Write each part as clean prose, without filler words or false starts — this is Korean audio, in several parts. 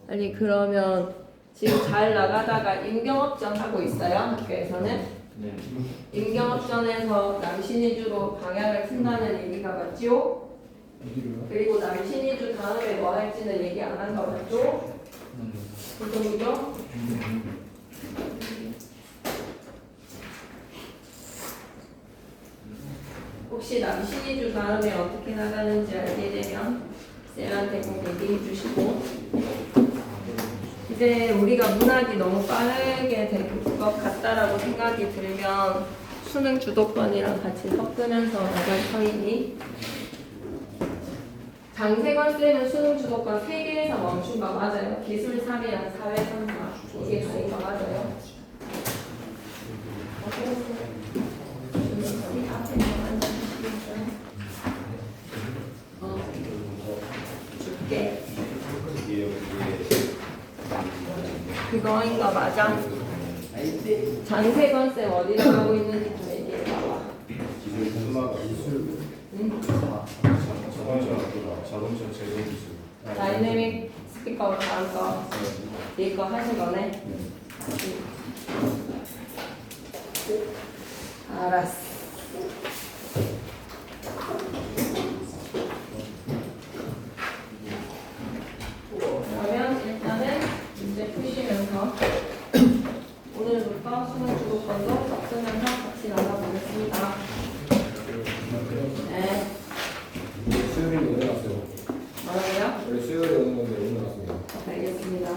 아니 그러면 지금 잘 나가다가 임경업전 하고 있어요 학교에서는. 네. 임경업전에서 남신이주로 방향을 튼다는 얘기가 맞죠? 어디로요? 그리고 남신이주 다음에 뭐 할지는 얘기 안 한 거 맞죠? 그죠? 혹시 남신이주 다음에 어떻게 나가는지 알게 되면 쌤한테 꼭 얘기해 주시고. 이제 우리가 문학이 너무 빠르게 될 것 같다라고 생각이 들면 수능 주도권이랑 같이 섞으면서 나갈 터이니 장세관 쌤은 수능 주도권 3개에서 멈춘 거 맞아요? 기술 3이랑 사회 3과 이게 다인 거 맞아요? 줄게. 그거인 거 맞아? 장세건 쌤 어디 나가고 있는지 좀 얘기해 봐봐. 응? 자동차 제조 기술. 다이내믹 스피커 다음 거 이거 하신 거네? 알았어. 그러면 일단은 문제 푸시면서 오늘부터 수능 주도권도 섞으면서 같이 나가보겠습니다. 네. 수요일에 오늘 났어요. 뭐라고요? 원래 수요일에 오는 건데 오늘 났어요. 알겠습니다.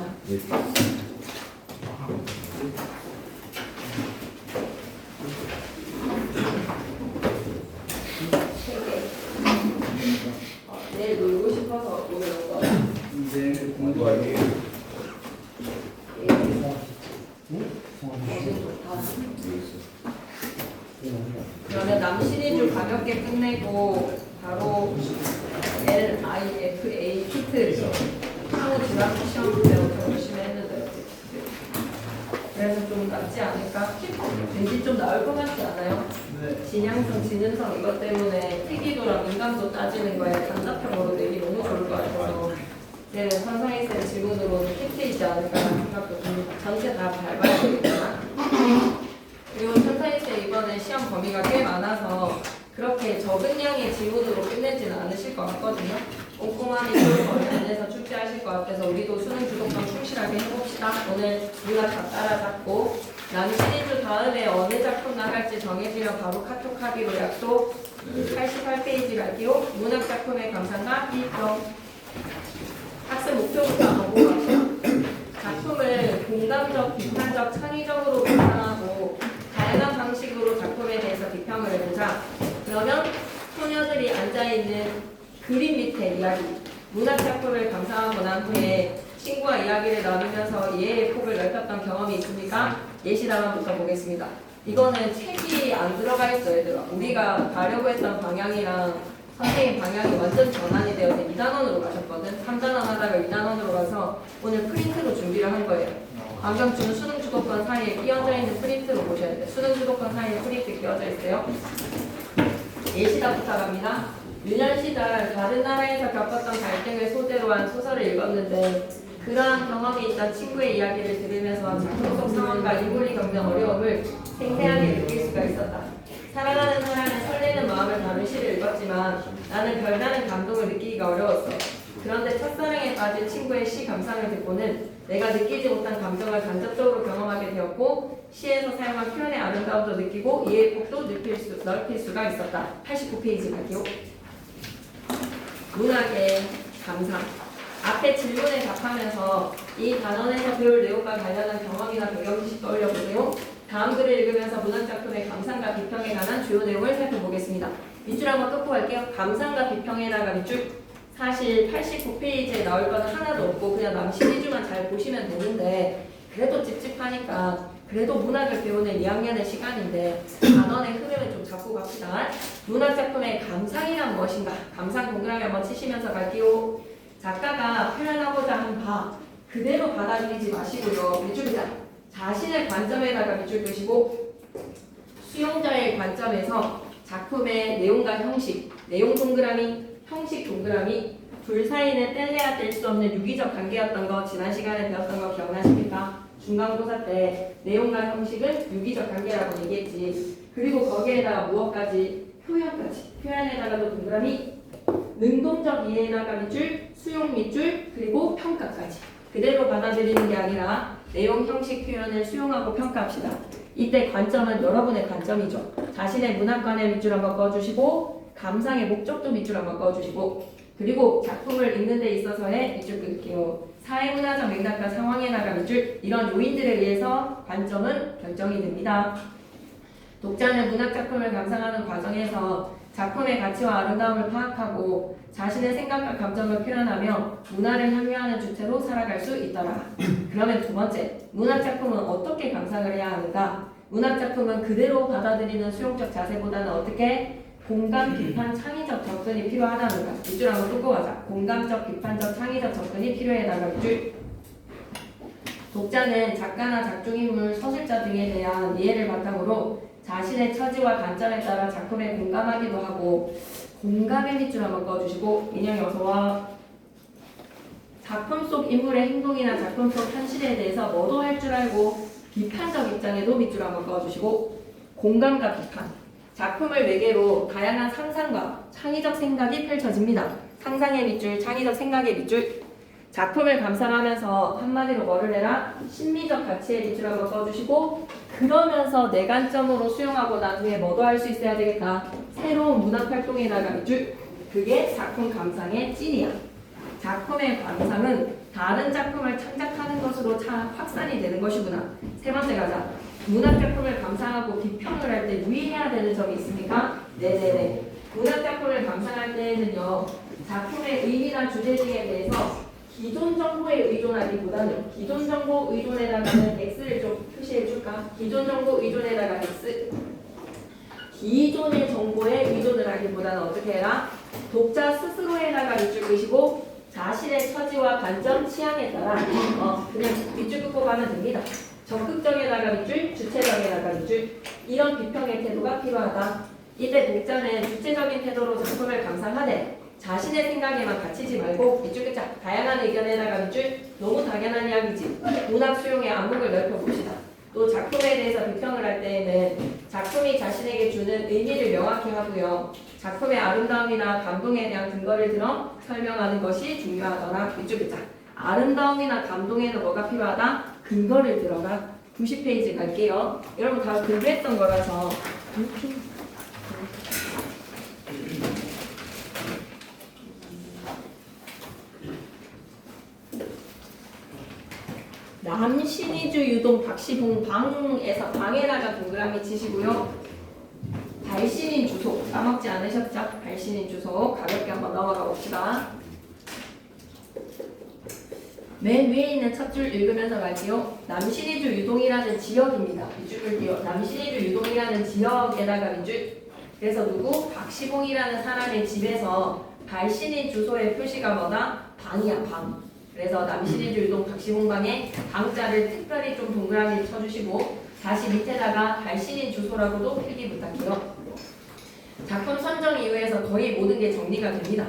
내일 놀고 싶어서 오늘 온 거야. 이제 공부할게요. 그러면 남신이주 가볍게 끝내고 바로 LIFA 키트 하고 지난 시험 때부터 열심히 했는데 그래서 좀 낫지 않을까? 왠지 좀 나을 것 같지 않아요? 진양성, 지능성 이것 때문에 특이도랑 민감도 따지는 거에 단답형으로 내기 너무 좋을 것 같아서 네, 선상희쌤 질문으로는 키트이지 않을까라는 생각도 듭니다. 전체 다 밟아야 되겠구나. 그리고 선상희쌤 이번에 시험 범위가 꽤 많아서 그렇게 적은 양의 질문으로 끝내지는 않으실 것 같거든요. 꼼꼼하게 시험 범위 안에서 출제하실 것 같아서 우리도 수능 주도권 충실하게 해봅시다. 오늘 문학 다 따라잡고 남신이주 다음에 어느 작품 나갈지 정해지면 바로 카톡하기로 약속. 88페이지 갈게요. 문학 작품의 감상과 비평. 학습 목표부터 한번 보고 갑시다. 작품을 공감적, 비판적, 창의적으로 감상하고 다양한 방식으로 작품에 대해서 비평을 해보자. 그러면 소녀들이 앉아있는 그림 밑에 이야기. 문학 작품을 감상하고 난 후에 친구와 이야기를 나누면서 이해의 폭을 넓혔던 경험이 있습니까? 예시 답안부터 보겠습니다. 이거는 책이 안 들어가 있어요, 얘들아. 우리가 가려고 했던 방향이랑 선생님 방향이 완전 전환이 되어서 2단원으로 가셨거든. 3단원 하다가 2단원으로 가서 오늘 프린트로 준비를 한 거예요. 안경주는 수능 주도권 사이에 끼어져 있는 프린트로 보셔야 돼요. 수능 주도권 사이에 프린트 끼어져 있어요. 예시답부터 갑니다. 유년 시절 다른 나라에서 겪었던 갈등을 소재로 한 소설을 읽었는데 그러한 경험이 있던 친구의 이야기를 들으면서 작품 속 상황과 이골이 겪는 어려움을 생생하게 느낄 수가 있었다. 사랑하는 사람의 설레는 마음을 담은 시를 읽었지만 나는 별다른 감동을 느끼기가 어려웠어. 그런데 첫사랑에 빠진 친구의 시 감상을 듣고는 내가 느끼지 못한 감정을 간접적으로 경험하게 되었고 시에서 사용한 표현의 아름다움도 느끼고 이해의 폭도 넓힐 수가 있었다. 89페이지 갈게요. 문학의 감상. 앞에 질문에 답하면서 이 단원에서 배울 내용과 관련한 경험이나 배경지식 떠올려보세요. 다음 글을 읽으면서 문학작품의 감상과 비평에 관한 주요 내용을 살펴보겠습니다. 밑줄 한번 끄고 갈게요. 감상과 비평에다가 밑줄. 사실 89페이지에 나올 건 하나도 없고 그냥 남신이주만 잘 보시면 되는데 그래도 찝찝하니까 그래도 문학을 배우는 2학년의 시간인데 단원의 흐름을 좀 잡고 갑시다. 문학작품의 감상이란 무엇인가? 감상 동그라미 한번 치시면서 갈게요. 작가가 표현하고자 한 바 그대로 받아들이지 마시고요. 밑줄입니다. 자신의 관점에다가 밑줄 끄시고 수용자의 관점에서 작품의 내용과 형식, 내용 동그라미, 형식 동그라미, 둘 사이는 뗄래야 뗄 수 없는 유기적 관계였던 거 지난 시간에 배웠던 거 기억나십니까? 중간고사 때 내용과 형식은 유기적 관계라고 얘기했지. 그리고 거기에다가 무엇까지? 표현까지. 표현에다가도 동그라미 능동적 이해에다가 밑줄, 수용 밑줄, 그리고 평가까지. 그대로 받아들이는 게 아니라 내용, 형식, 표현을 수용하고 평가합시다. 이때 관점은 여러분의 관점이죠. 자신의 문학관의 밑줄 한번 그어주시고 감상의 목적도 밑줄 한번 그어주시고 그리고 작품을 읽는 데 있어서의 밑줄 끊을게요. 사회문화적 맥락과 상황에 나가 밑줄 이런 요인들에 의해서 관점은 결정이 됩니다. 독자는 문학작품을 감상하는 과정에서 작품의 가치와 아름다움을 파악하고 자신의 생각과 감정을 표현하며 문화를 향유하는 주체로 살아갈 수 있더라. 그러면 두 번째, 문학작품은 어떻게 감상을 해야 하는가? 문학작품은 그대로 받아들이는 수용적 자세보다는 어떻게? 공감, 비판, 창의적 접근이 필요하다는 것. 밑줄 한번 뚫고 가자. 공감적, 비판적, 창의적 접근이 필요해다가 밑줄. 독자는 작가나 작중인물, 서술자 등에 대한 이해를 바탕으로 자신의 처지와 관점에 따라 작품에 공감하기도 하고 공감의 밑줄 한번 그어주시고 인형이 어서와 작품 속 인물의 행동이나 작품 속 현실에 대해서 뭐도 할 줄 알고 비판적 입장에도 밑줄 한번 그어주시고 공감과 비판 작품을 매개로 다양한 상상과 창의적 생각이 펼쳐집니다. 상상의 밑줄, 창의적 생각의 밑줄 작품을 감상하면서 한마디로 뭐를 해라? 심리적 가치의 밑줄 한번 그어주시고 그러면서 내 관점으로 수용하고 나중에 뭐도 할 수 있어야 되겠다. 새로운 문학활동에 나가 밑줄 그게 작품 감상의 찐이야. 작품의 감상은 다른 작품을 창작하는 것으로 확산이 되는 것이구나. 세 번째 가자. 문학작품을 감상하고 비평을 할 때 유의해야 되는 점이 있습니까? 네네네. 문학작품을 감상할 때에는요. 작품의 의미나 주제 등에 대해서 기존 정보에 의존하기보다는 기존 정보 의존에다가는 X를 좀 표시해 줄까? 기존 정보 의존에다가 X 기존의 정보에 의존을 하기보다는 어떻게 해라? 독자 스스로에다가 밑줄 끄시고 자신의 처지와 관점, 취향에 따라 그냥 밑줄 끄고 가면 됩니다. 적극적에다가 밑줄, 주체적에다가 밑줄 이런 비평의 태도가 필요하다. 이때 독자는 주체적인 태도로 작품을 감상하되 자신의 생각에만 갇히지 말고 밑줄 끄자. 다양한 의견에다가 밑줄 너무 당연한 이야기지. 문학 수용의 안목을 넓혀봅시다. 또 작품에 대해서 비평을 할 때에는 작품이 자신에게 주는 의미를 명확히 하고요. 작품의 아름다움이나 감동에 대한 근거를 들어 설명하는 것이 중요하더라. 밑줄 끄자. 아름다움이나 감동에는 뭐가 필요하다? 근거를 들어라. 90페이지 갈게요. 여러분 다 공부했던 거라서 남신이주 유동 박시봉 방에서 방에다가 동그라미 치시고요. 발신인 주소 까먹지 않으셨죠? 발신인 주소 가볍게 한번 넘어가 봅시다. 맨 위에 있는 첫 줄 읽으면서 갈게요. 남신이주 유동이라는 지역입니다. 밑줄 끌게요. 남신이주 유동이라는 지역에다가 밑줄. 그래서 누구? 박시봉이라는 사람의 집에서 발신인 주소의 표시가 뭐다? 방이야 방. 그래서 남신이주 유동 박시봉방에 방자를 특별히 좀 동그라미 쳐주시고 다시 밑에다가 발신인 주소라고도 필기 부탁해요. 작품 선정 이후에서 거의 모든 게 정리가 됩니다.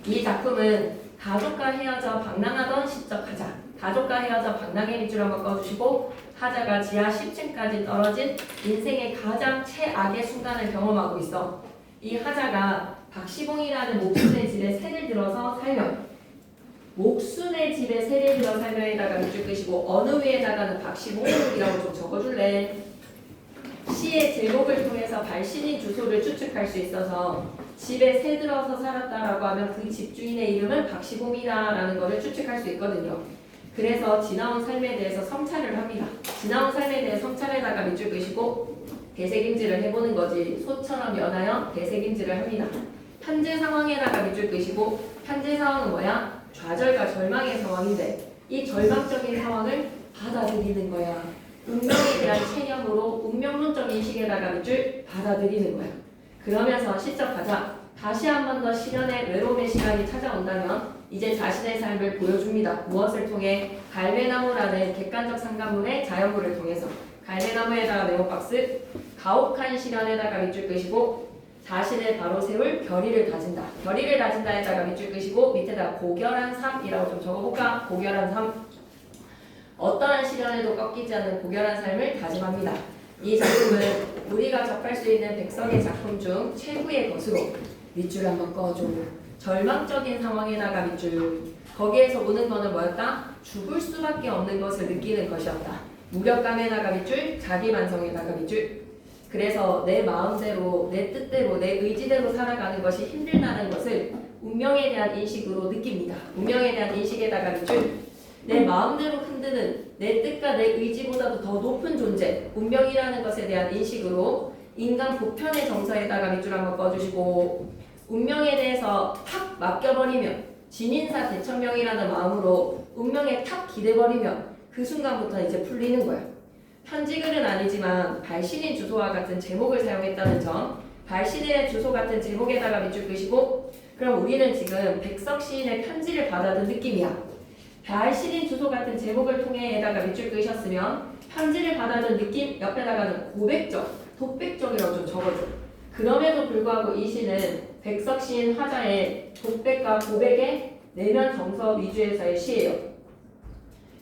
이 작품은 가족과 헤어져 방랑하던 시적 하자. 가족과 헤어져 방랑의 밑줄 한번 꺼주시고 하자가 지하 10층까지 떨어진 인생의 가장 최악의 순간을 경험하고 있어. 이 하자가 박시봉이라는 목순의 집에 새를 들어서 살며 목순의 집에 새를 들어 살며에다가 밑줄 끄시고 어느 위에다가는 박시봉이라고 좀 적어줄래. 시의 제목을 통해서 발신인 주소를 추측할 수 있어서 집에 새 들어서 살았다라고 하면 그 집주인의 이름은 박시봉이다라는 것을 추측할 수 있거든요. 그래서 지나온 삶에 대해서 성찰을 합니다. 지나온 삶에 대해 성찰에다가 밑줄 끄시고 되새김질을 해보는 거지. 소처럼 연하여 되새김질을 합니다. 현재 상황에다가 밑줄 끄시고 현재 상황은 뭐야? 좌절과 절망의 상황인데 이 절망적인 상황을 받아들이는 거야. 운명에 대한 체념으로 운명론적 인식에다가 밑줄 받아들이는 거야. 그러면서 시적하자. 다시 한 번 더 시련의 외로움의 시간이 찾아온다면 이제 자신의 삶을 보여줍니다. 무엇을 통해? 갈매나무라는 객관적 상간물의 자연물을 통해서 갈매나무에다가 네모박스 가혹한 시련에다가 밑줄 끄시고 자신을 바로 세울 결의를 다진다. 결의를 다진다에다가 밑줄 끄시고 밑에다가 고결한 삶이라고 좀 적어볼까? 고결한 삶. 어떠한 시련에도 꺾이지 않는 고결한 삶을 다짐합니다. 이 작품은 우리가 접할 수 있는 백석의 작품 중 최후의 것으로 밑줄 한번 꺼줘. 절망적인 상황에다가 밑줄. 거기에서 오는 거는 뭐였다? 죽을 수밖에 없는 것을 느끼는 것이었다. 무력감에다가 밑줄, 자기 반성에다가 밑줄. 그래서 내 마음대로, 내 뜻대로, 내 의지대로 살아가는 것이 힘들다는 것을 운명에 대한 인식으로 느낍니다. 운명에 대한 인식에다가 밑줄. 내 마음대로 흔드는 내 뜻과 내 의지보다도 더 높은 존재, 운명이라는 것에 대한 인식으로 인간 보편의 정서에다가 밑줄 한번 꺼주시고, 운명에 대해서 탁 맡겨버리면, 진인사 대천명이라는 마음으로 운명에 탁 기대버리면 그 순간부터 이제 풀리는 거예요. 편지글은 아니지만 발신인 주소와 같은 제목을 사용했다는 점, 발신인의 주소 같은 제목에다가 밑줄 끄시고, 그럼 우리는 지금 백석 시인의 편지를 받아든 느낌이야. 발신인 주소 같은 제목을 통해에다가 밑줄 끄셨으면 편지를 받아든 느낌, 옆에다가는 고백적, 독백적이라고 좀 적어줘. 그럼에도 불구하고 이 시는 백석 시인 화자의 독백과 고백의 내면 정서 위주에서의 시예요.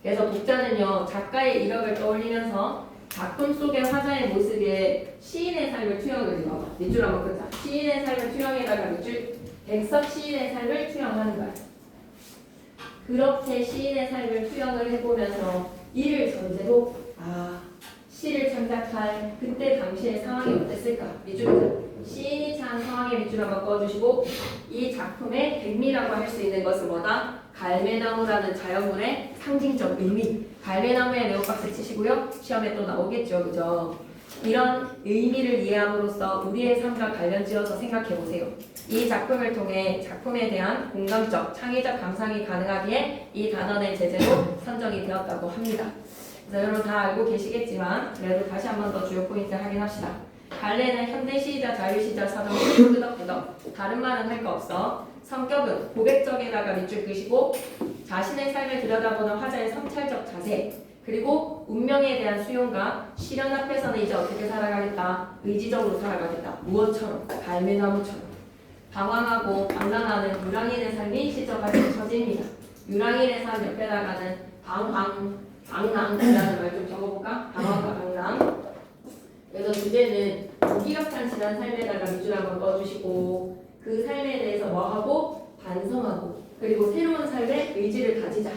그래서 독자는요, 작가의 이력을 떠올리면서 작품 속의 화자의 모습에 시인의 삶을 투영을 해봐. 밑줄 한번 끄자. 시인의 삶을 투영에다가 밑줄, 백석 시인의 삶을 투영하는 거야. 그렇게 시인의 삶을 투영을 해보면서 이를 전제로 시를 창작할 그때 당시의 상황이 어땠을까? 밑줄 시인이 찬 상황에 밑줄 한번 꺼주시고, 이 작품의 백미라고 할 수 있는 것은 뭐다? 갈매나무라는 자연물의 상징적 의미. 갈매나무에 네오박스 치시고요. 시험에 또 나오겠죠, 그죠? 이런 의미를 이해함으로써 우리의 삶과 관련지어서 생각해보세요. 이 작품을 통해 작품에 대한 공감적, 창의적 감상이 가능하기에 이 단원의 제재로 선정이 되었다고 합니다. 그래서 여러분 다 알고 계시겠지만 그래도 다시 한 번 더 주요 포인트 확인합시다. 갈래는 현대시이자 자유시절 사정이 끄덕끄덕. 다른 말은 할 거 없어. 성격은 고백적에다가 밑줄 끄시고, 자신의 삶을 들여다보는 화자의 성찰적 자세, 그리고 운명에 대한 수용과 시련 앞에서는 이제 어떻게 살아가겠다, 의지적으로 살아가겠다. 무엇처럼? 갈매나무처럼. 방황하고 방랑하는 유랑인의 삶이 시적하게 처지입니다. 유랑인의 삶 옆에다가는 방랑이라는 말 좀 적어볼까? 방황과 방랑. 그래서 주제는 무기력한 지난 삶에다가 밑줄 한번 꺼주시고, 그 삶에 대해서 뭐하고? 반성하고, 그리고 새로운 삶의 의지를 가지자.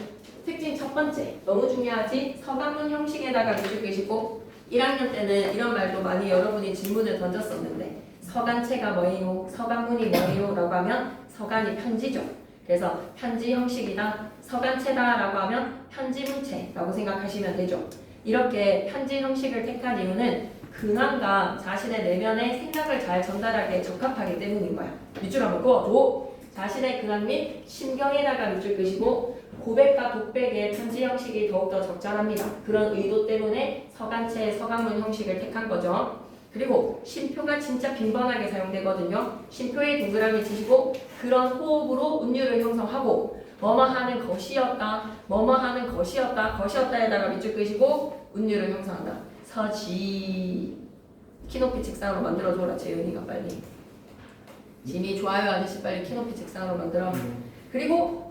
특징 첫 번째, 너무 중요하지? 서간문 형식에다가 밑줄 끄시고, 1학년 때는 이런 말도 많이 여러분이 질문을 던졌었는데, 서간체가 뭐예요? 서간문이 뭐예요? 라고 하면 서간이 편지죠. 그래서 편지 형식이다, 서간체다 라고 하면 편지문체라고 생각하시면 되죠. 이렇게 편지 형식을 택한 이유는 근황과 자신의 내면의 생각을 잘 전달하기에 적합하기 때문인 거야. 밑줄 한번 그어줘. 자신의 근황 및 심경에다가 밑줄 끄시고, 고백과 독백의 편지 형식이 더욱더 적절합니다. 그런 의도 때문에 서간체, 서간문 형식을 택한 거죠. 그리고 쉼표가 진짜 빈번하게 사용되거든요. 쉼표에 동그라미 치시고, 그런 호흡으로 운율을 형성하고, 뭐뭐하는 것이었다, 뭐뭐하는 것이었다, 것이었다에다가 밑줄 끄시고 운율을 형성한다. 서지. 키높이 책상으로 만들어줘라, 재윤이가 빨리. 지미 좋아요 아저씨 빨리 키높이 책상으로 만들어. 그리고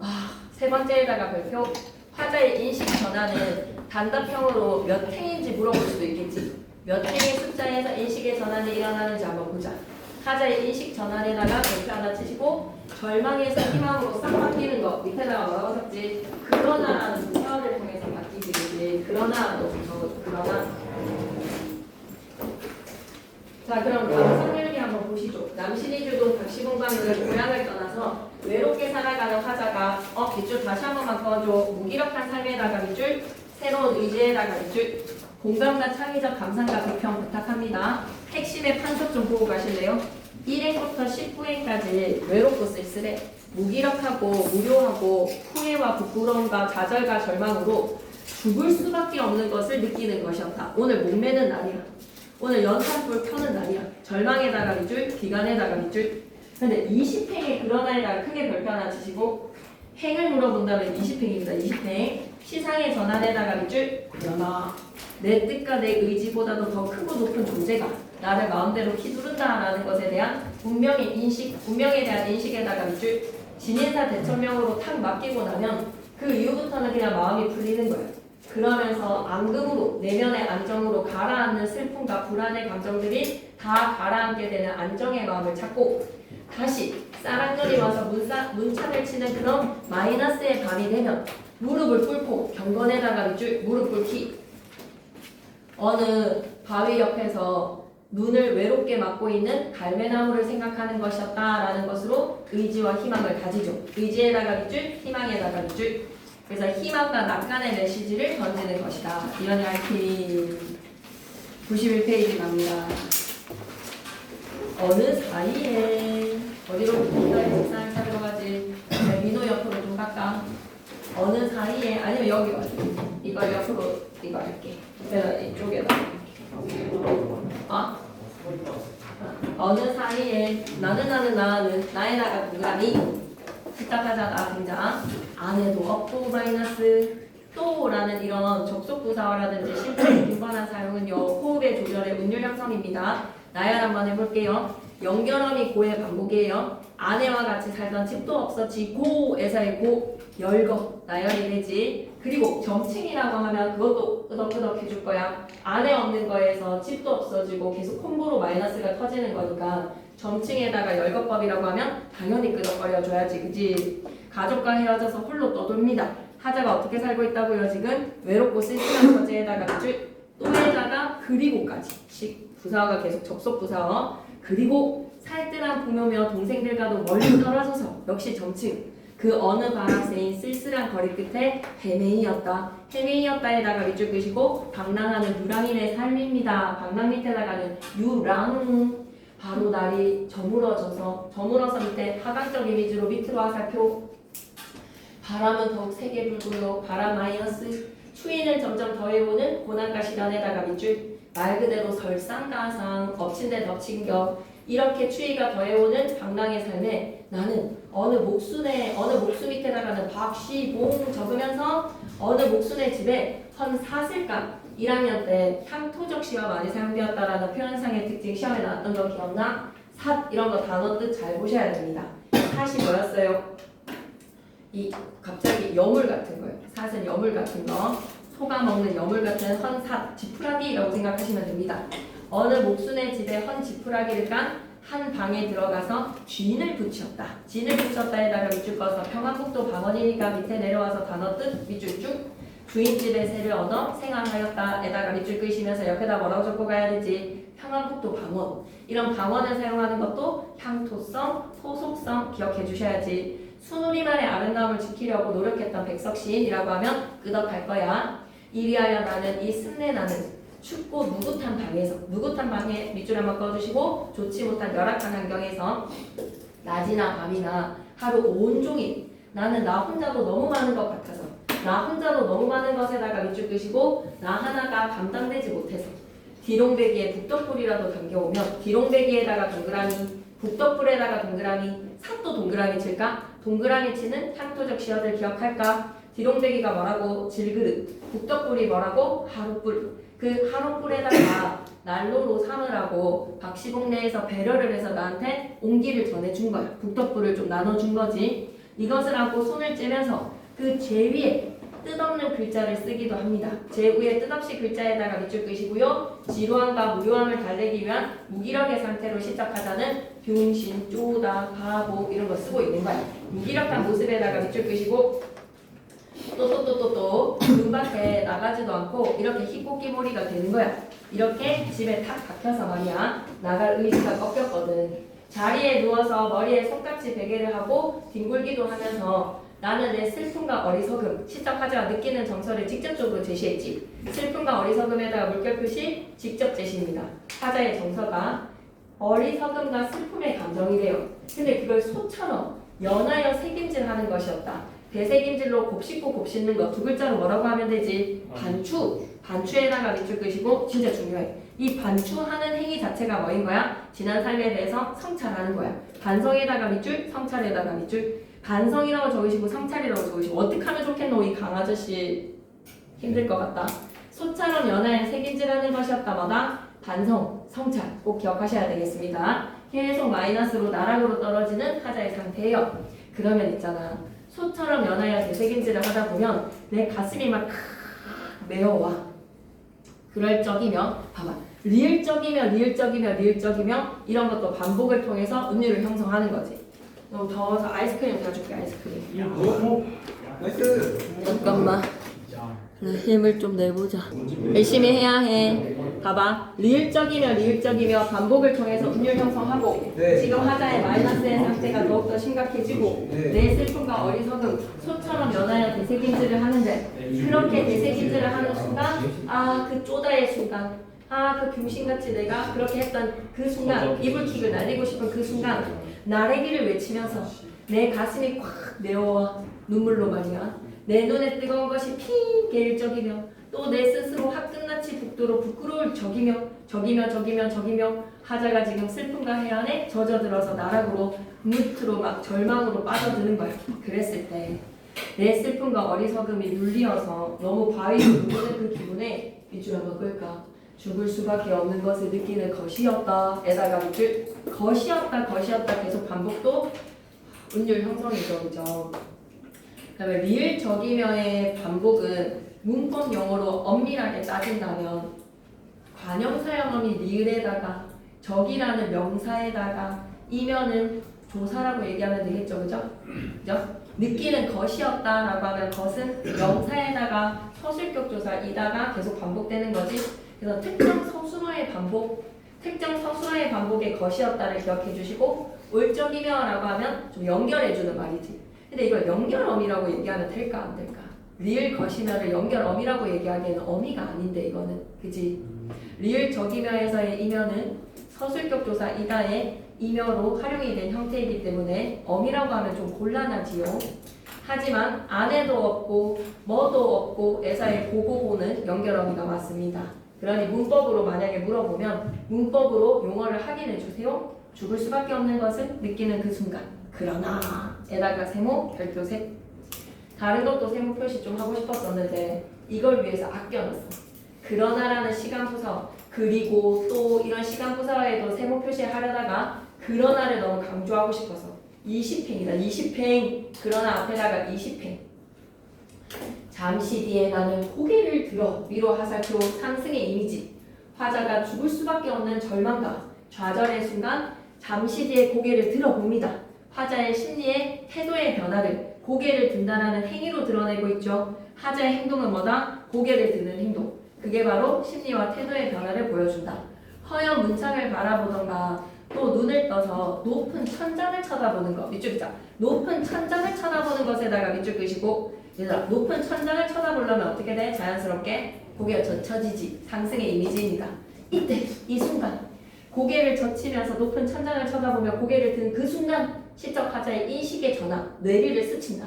세 번째에다가 별표. 화자의 인식 전환은 단답형으로 몇 행인지 물어볼 수도 있겠지. 몇 행의 숫자에서 인식의 전환이 일어나는지 한번 보자. 화자의 인식 전환에다가 별표 하나 치시고, 절망에서 희망으로 싹 바뀌는 거 밑에다가 뭐라고 썼지? 그러나라는 표현을 통해서 바뀌지. 그러나도 적어줘. 그러나. 자, 그럼 다음 상렬기 한번 보시죠. 남신이주동 박시공방을 고향을 떠나서 외롭게 살아가는 화자가 밑줄 다시 한 번만 꺼줘. 무기력한 삶에다가 밑줄, 새로운 의지에다가 밑줄, 공감과 창의적 감상과 비평 부탁합니다. 핵심의 판석 좀 보고 가실래요? 1행부터 19행까지 외롭고 쓸쓸해. 무기력하고 무료하고 후회와 부끄러움과 좌절과 절망으로 죽을 수밖에 없는 것을 느끼는 것이었다. 오늘 목매는 날이야. 오늘 연탄불 켜는 날이야. 절망에다가 밑줄, 기간에다가 밑줄. 근데 20행의 그러나에다가 크게 별표 하나 치시고, 행을 물어본다면 20행입니다. 20행. 시상의 전환에다가 밑줄, 그러나. 내 뜻과 내 의지보다도 더 크고 높은 존재가 나를 마음대로 휘두른다라는 것에 대한 운명에 대한 인식에다가 밑줄 진인사 대천명으로 탁 맡기고 나면 그 이후부터는 그냥 마음이 풀리는 거예요. 그러면서 앙금으로 내면의 안정으로 가라앉는 슬픔과 불안의 감정들이 다 가라앉게 되는 안정의 마음을 찾고 다시 쌀한절이 와서 문창을 치는 그런 마이너스의 밤이 되면 무릎을 꿇고 경건에다가 밑줄 무릎 꿇기. 어느 바위 옆에서 눈을 외롭게 막고 있는 갈매나무를 생각하는 것이었다라는 것으로 의지와 희망을 가지죠. 의지에다가 밑줄, 희망에다가 밑줄. 그래서 희망과 낙관의 메시지를 던지는 것이다. 이런 이야기 91페이지 갑니다. 어느 사이에 어디로 국가의 책상을 찾으러 가지? 민호 옆으로 좀 갈까? 어느 사이에 아니면 여기 가지? 이걸 옆으로 이거 할게. 내가 이쪽에다 어느 사이에 나는 나에다가 동그라미 시작하자가 등장. 안에도 없고 마이너스 또라는 이런 접속부사어라든지 심플의 빈번한 사용은요 호흡의 조절의 운율 형성입니다. 나열 한번 해볼게요. 연결음이 고의 반복이에요. 아내와 같이 살던 집도 없어지고에서의 고 열거 나열이 되지. 그리고 점칭이라고 하면 그것도 끄덕끄덕 해줄 거야. 안에 없는 거에서 집도 없어지고 계속 콤보로 마이너스가 터지는 거니까 점칭에다가 열거법이라고 하면 당연히 끄덕거려 줘야지. 그지? 가족과 헤어져서 홀로 떠돌니다. 하자가 어떻게 살고 있다고요? 지금 외롭고 쓸쓸한 처지에다가 밑줄 또에다가 그리고까지 부사어가 계속 접속 부사어. 그리고 살뜰한 부모며 동생들과도 멀리 떨어져서 역시 점칭. 그 어느 바람새인 쓸쓸한 거리 끝에 헤매이었다에다가 밑줄 끄시고 방랑하는 유랑인의 삶입니다. 방랑 밑에다가는 유랑. 바로 날이 저물어서 밑에 하강적 이미지로 밑으로 화살표. 바람은 더욱 세게 불고요. 바람 마이너스. 추위는 점점 더해오는 고난과 시련에다가 밑줄. 말 그대로 설상가상 엎친 데 덮친 격. 이렇게 추위가 더해오는 방랑의 삶에 나는 어느 목수 밑에다가는 박시봉 적으면서 어느 목수네 집에 헌 사슬감 1학년 때 향토적시가 많이 사용되었다라는 표현상의 특징 시험에 나왔던 거 기억나? 삿 이런 거 단어 뜻 잘 보셔야 됩니다. 삿이 뭐였어요? 갑자기 여물 같은 거예요. 삿은 여물 같은 거. 소가 먹는 여물 같은 헌삿 지푸라기라고 생각하시면 됩니다. 어느 목수네 집에 헌 지푸라기를 깐 한 방에 들어가서 쥔을 붙였다. 진을 붙였다에다가 밑줄 꺼서 평안북도 방언이니까 밑에 내려와서 단어 뜻 밑줄 쭉. 주인집에 새를 얻어 생활하였다에다가 밑줄 끄시면서 옆에다 뭐라고 적고 가야 되지? 평안북도 방언. 이런 방언을 사용하는 것도 향토성, 소속성 기억해 주셔야지. 순우리말의 아름다움을 지키려고 노력했던 백석시인이라고 하면 끄덕할 거야. 이리하여 나는 이 쓴내 나는 춥고 누긋한 방에 밑줄 한번 꺼주시고 좋지 못한 열악한 환경에서 낮이나 밤이나 하루 온종일 나는 나 혼자도 너무 많은 것 같아서 나 혼자도 너무 많은 것에다가 밑줄 끄시고 나 하나가 감당되지 못해서 디롱배기에 북덕불이라도 담겨오면 디롱배기에다가 동그라미 북덕불에다가 동그라미 삿도 동그라미 칠까? 동그라미 치는 향토적 시어들 기억할까? 디롱배기가 뭐라고? 질그릇 북덕불이 뭐라고? 하룻불. 그 하룻불에다가 난로로 삼으라고 박시봉 내에서 배려를 해서 나한테 온기를 전해준 거야. 북덕불을 좀 나눠준 거지. 이것을 하고 손을 째면서 그 제 위에 뜻없는 글자를 쓰기도 합니다. 제 위에 뜻없이 글자에다가 밑줄 끄시고요. 지루함과 무료함을 달래기 위한 무기력의 상태로 시작하자는 병신, 쪼다, 바보 이런 거 쓰고 있는 거야. 무기력한 모습에다가 밑줄 끄시고 또 눈밭에 나가지도 않고 이렇게 희꼬끼몰이가 되는 거야. 이렇게 집에 탁 박혀서 말이야. 나갈 의지가 꺾였거든. 자리에 누워서 머리에 손깍지 베개를 하고 뒹굴기도 하면서 나는 내 슬픔과 어리석음, 시작하자와 느끼는 정서를 직접적으로 제시했지. 슬픔과 어리석음에다가 물결 표시 직접 제시입니다. 하자의 정서가 어리석음과 슬픔의 감정이래요. 근데 그걸 소처럼 연하여 새김질하는 것이었다. 대새김질로 곱씹고 곱씹는 거 두 글자로 뭐라고 하면 되지? 반추. 반추에다가 밑줄 끄시고 진짜 중요해. 이 반추하는 행위 자체가 뭐인 거야? 지난 삶에 대해서 성찰하는 거야. 반성에다가 밑줄, 성찰에다가 밑줄. 반성이라고 적으시고 성찰이라고 적으시고 어떻게 하면 좋겠노? 이 강아저씨 힘들 것 같다. 소처럼 연하에 색인질하는 것이었다. 뭐다? 반성, 성찰 꼭 기억하셔야 되겠습니다. 계속 마이너스로 나락으로 떨어지는 하자의 상태예요. 그러면 있잖아. 소처럼 연하여 되새김질을 하다 보면 내 가슴이 막 메어와. 그럴 적이며 봐봐. 리을적이며 이런 것도 반복을 통해서 음률을 형성하는 거지. 너무 더워서 아이스크림 가줄게. 아이스크림. 나이스. 잠깐만. 힘을 좀 내보자. 열심히 해야 해. 봐봐. 리을적이며 반복을 통해서 음률 형성하고 네. 지금 하자의 마이너스의 상태가 더욱더 심각해지고 네. 내 슬픔과 어리석음 소처럼 연하여 되새김질을 하는데 그렇게 되새김질을 하는 순간 그 쪼다의 순간 그 병신같이 내가 그렇게 했던 그 순간 이불킥을 날리고 싶은 그 순간 나래기를 외치면서 내 가슴이 콱 메어와 눈물로 말이야 내 눈에 뜨거운 것이 핑 개일적이며 또 내 스스로 화끈같이 북도로 부끄러울 적이며 하자가 지금 슬픔과 해안에 젖어들어서 나락으로 무트로 막 절망으로 빠져드는 거야. 그랬을 때 내 슬픔과 어리석음이 눌리어서 너무 바위로 누르는 그 기분에 밑줄 한번 끌까? 죽을 수밖에 없는 것을 느끼는 것이었다. 에다가 밑줄 것이었다 계속 반복도 운율 형성이죠. 그죠? 그다음에 리을 적이며의 반복은 문법 용어로 엄밀하게 따진다면 관형사형어미 리을에다가 적이라는 명사에다가 이면은 조사라고 얘기하면 되겠죠. 그죠? 느끼는 것이었다라고 하면 것은 명사에다가 서술격 조사이다가 계속 반복되는 거지. 그래서 특정 서술어의 반복의 것이었다를 기억해 주시고 올적이며라고 하면 좀 연결해 주는 말이지. 근데 이걸 연결어미라고 얘기하면 될까 안 될까? 리을 것이며를 연결어미라고 얘기하기에는 어미가 아닌데 이거는 그지? 리을 적이며에서의 이면은 서술격 조사 이다의 이며로 활용이 된 형태이기 때문에 어미라고 하면 좀 곤란하지요. 하지만 안에도 없고 뭐도 없고 에서의 고고고는 연결어미가 맞습니다. 그러니 문법으로 만약에 물어보면 문법으로 용어를 확인해 주세요. 죽을 수밖에 없는 것을 느끼는 그 순간. 그러나 에다가 세모 별표색. 다른 것도 세모 표시 좀 하고 싶었었는데 이걸 위해서 아껴놨어. 그러나라는 시간 부서 그리고 또 이런 시간 부서에도 세모 표시하려다가 그러나를 너무 강조하고 싶어서 20행이다. 20행. 그러나 앞에다가 20행. 잠시 뒤에 나는 고개를 들어 위로 하살표 상승의 이미지. 화자가 죽을 수밖에 없는 절망과 좌절의 순간 잠시 뒤에 고개를 들어봅니다. 화자의 심리의 태도의 변화를 고개를 든다라는 행위로 드러내고 있죠. 하자의 행동은 뭐다? 고개를 드는 행동. 그게 바로 심리와 태도의 변화를 보여준다. 허연 문창을 바라보던가 또 눈을 떠서 높은 천장을 쳐다보는 것. 밑줄 자. 높은 천장을 쳐다보는 것에다가 밑줄 끄시고 얘들아 높은 천장을 쳐다보려면 어떻게 돼? 자연스럽게 고개가 젖혀지지. 상승의 이미지입니다. 이때 이 순간 고개를 젖히면서 높은 천장을 쳐다보며 고개를 든 그 순간 시적 하자의 인식의 전환, 뇌리를 스친다.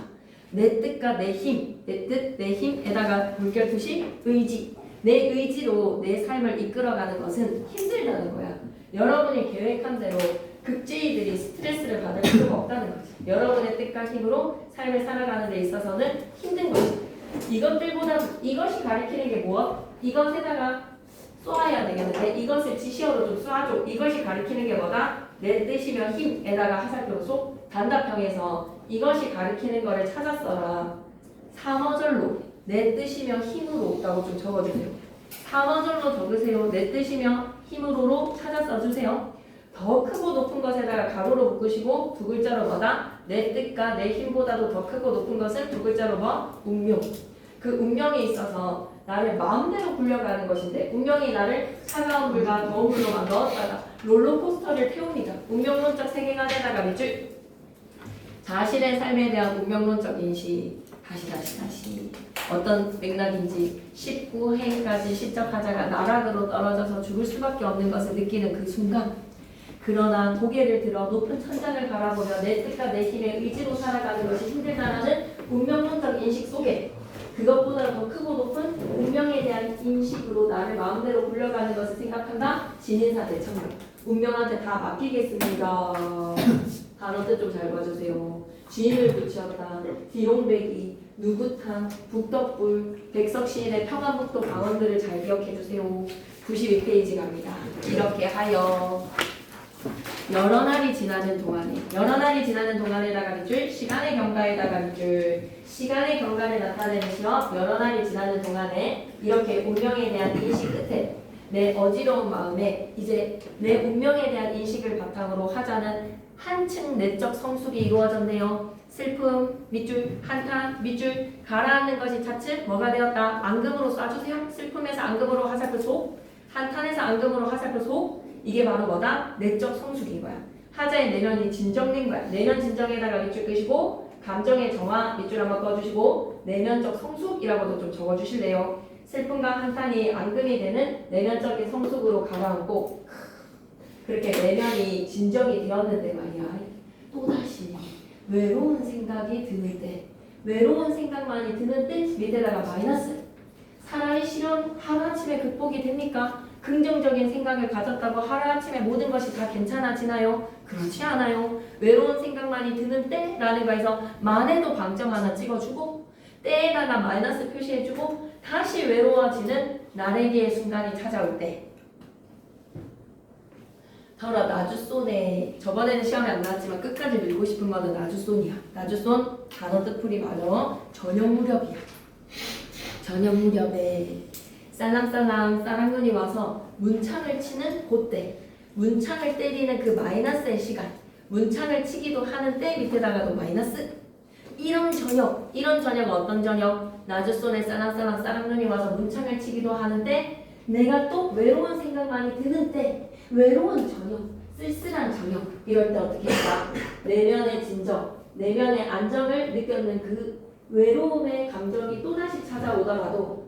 내 뜻과 내 힘, 내 뜻, 내 힘에다가 물결 표시 의지. 내 의지로 내 삶을 이끌어가는 것은 힘들다는 거야. 여러분이 계획한 대로 극제이들이 스트레스를 받을 필요가 없다는 거지. 여러분의 뜻과 힘으로 삶을 살아가는 데 있어서는 힘든 거지. 이것들보다 이것이 가리키는 게 무엇? 이것에다가 쏘아야 되겠는데 이것을 지시어로 좀 쏘아줘. 이것이 가리키는 게 뭐다? 내 뜻이며 힘에다가 하살표 속 단답형에서 이것이 가리키는 거를 찾았어라. 3어절로 내 뜻이며 힘으로 라고 좀 적어주세요. 3어절로 적으세요. 내 뜻이며 힘으로로 찾아 써주세요. 더 크고 높은 것에다가 가로로 묶으시고 두 글자로 뭐다? 내 뜻과 내 힘보다도 더 크고 높은 것은 두 글자로 뭐? 운명. 그 운명에 있어서 나를 마음대로 굴려가는 것인데 운명이 나를 차가운 물과 더운 물로만 넣었다가 롤러코스터를 태웁니다. 운명론적 세계관에다가 밑줄. 자신의 삶에 대한 운명론적 인식. 다시 어떤 맥락인지 19행까지 시적 하자가 나락으로 떨어져서 죽을 수밖에 없는 것을 느끼는 그 순간 그러나 고개를 들어 높은 천장을 바라보며 내 뜻과 내 힘의 의지로 살아가는 것이 힘들다라는 운명론적 인식 속에 그것보다 더 크고 높은 운명에 대한 인식으로 나를 마음대로 굴려가는 것을 생각한다. 진인사 대천명. 운명한테 다 맡기겠습니다. 단어 뜻 좀 잘 봐주세요. 주인을 붙였다. 디롱배기. 누구탕, 북덕불, 백석시인의 평안북도 강원들을 잘 기억해주세요. 92페이지 갑니다. 이렇게 하여 여러 날이 지나는 동안에다가 밑줄, 시간의 경과에다가 밑줄, 시간의 경과를 나타내는 시어 여러 날이 지나는 동안에 이렇게 운명에 대한 인식 끝에 내 어지러운 마음에 이제 내 운명에 대한 인식을 바탕으로 하자는 한층 내적 성숙이 이루어졌네요. 슬픔, 밑줄, 한탄, 밑줄, 가라앉는 것이 차츰 뭐가 되었다? 앙금으로 쏴주세요. 슬픔에서 앙금으로 화살표 속, 한탄에서 앙금으로 화살표 속. 이게 바로 뭐다? 내적 성숙인 거야. 하자의 내면이 진정된 거야. 내면 진정에다가 밑줄 끄시고 감정의 정화 밑줄 한번 꺼주시고 내면적 성숙이라고도 좀 적어주실래요? 슬픔과 한탄이 앙금이 되는 내면적인 성숙으로 가라앉고 그렇게 내면이 진정이 되었는데 말이야. 또다시 외로운 생각이 드는 때, 외로운 생각만이 드는 때 밑에다가 마이너스. 사랑의 실현 하루아침에 극복이 됩니까? 긍정적인 생각을 가졌다고 하루아침에 모든 것이 다 괜찮아지나요? 그렇지 않아요. 외로운 생각만이 드는 때라는 거에서 만에도 방점 하나 찍어주고 때에다가 마이너스 표시해주고 다시 외로워지는 나래기의 순간이 찾아올 때 더러 나주손에 저번에는 시험에 안 나왔지만 끝까지 밀고 싶은 거는 나주손이야. 나주손 단어 뜻풀이 맞아. 저녁 무렵이야. 저녁 무렵에 쌀랑쌀랑 쌀랑눈이 와서 문창을 치는 그때, 문창을 때리는 그 마이너스의 시간, 문창을 치기도 하는 때 밑에다가도 마이너스. 이런 저녁 어떤 저녁? 나주손에 쌀랑쌀랑 쌀랑눈이 와서 문창을 치기도 하는데 내가 또 외로운 생각만이 드는 때, 외로운 저녁, 쓸쓸한 저녁, 이럴 때 어떻게 할까? 내면의 진정, 내면의 안정을 느꼈는 그 외로움의 감정이 또다시 찾아오더라도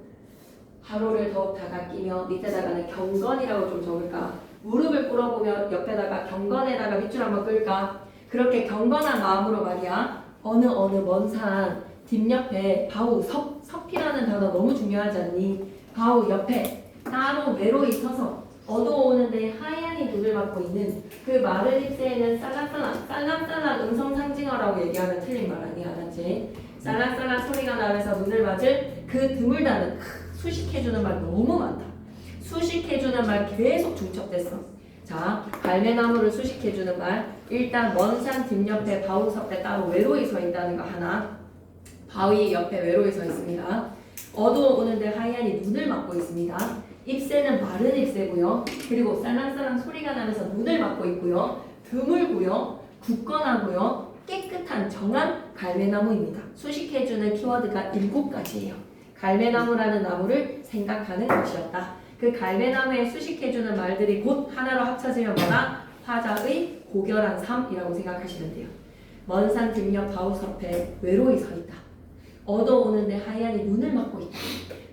하루를 더욱 다가끼며 밑에다가는 경건이라고 좀 적을까? 무릎을 꿇어보며 옆에다가 경건에다가 밑줄 한번 끌까? 그렇게 경건한 마음으로 말이야. 어느 먼 산 뒷옆에 바우, 섭이라는 단어 너무 중요하지 않니? 바우 옆에 따로 외로이 서서 어두워오는데 하얀이 눈을 맞고 있는 그 마른 잎새에는 쌀랑쌀랑 음성 상징어라고 얘기하면 틀린 말 아니야, 알았지? 쌀랑쌀랑 소리가 나면서 눈을 맞을 그 드물다는 수식해주는 말 너무 많다. 수식해주는 말 계속 중첩됐어. 자, 갈매나무를 수식해주는 말. 일단 먼 산 뒷옆에 바위 섭에 따로 외로이 서 있다는 거 하나. 바위 옆에 외로이 서 있습니다. 어두워오는데 하얀이 눈을 막고 있습니다. 잎새는 마른 잎새고요. 그리고 쌀랑쌀랑 소리가 나면서 눈을 막고 있고요. 드물고요. 굳건하고요. 깨끗한 정한 갈매나무입니다. 수식해주는 키워드가 7가지예요. 갈매나무라는 나무를 생각하는 것이었다. 그 갈매나무에 수식해주는 말들이 곧 하나로 합쳐지면 뭐다? 화자의 고결한 삶이라고 생각하시면 돼요. 먼 산 뒷옆 바우섭에 외로이 서 있다. 어두워오는데 하얀이 눈을 막고 있다.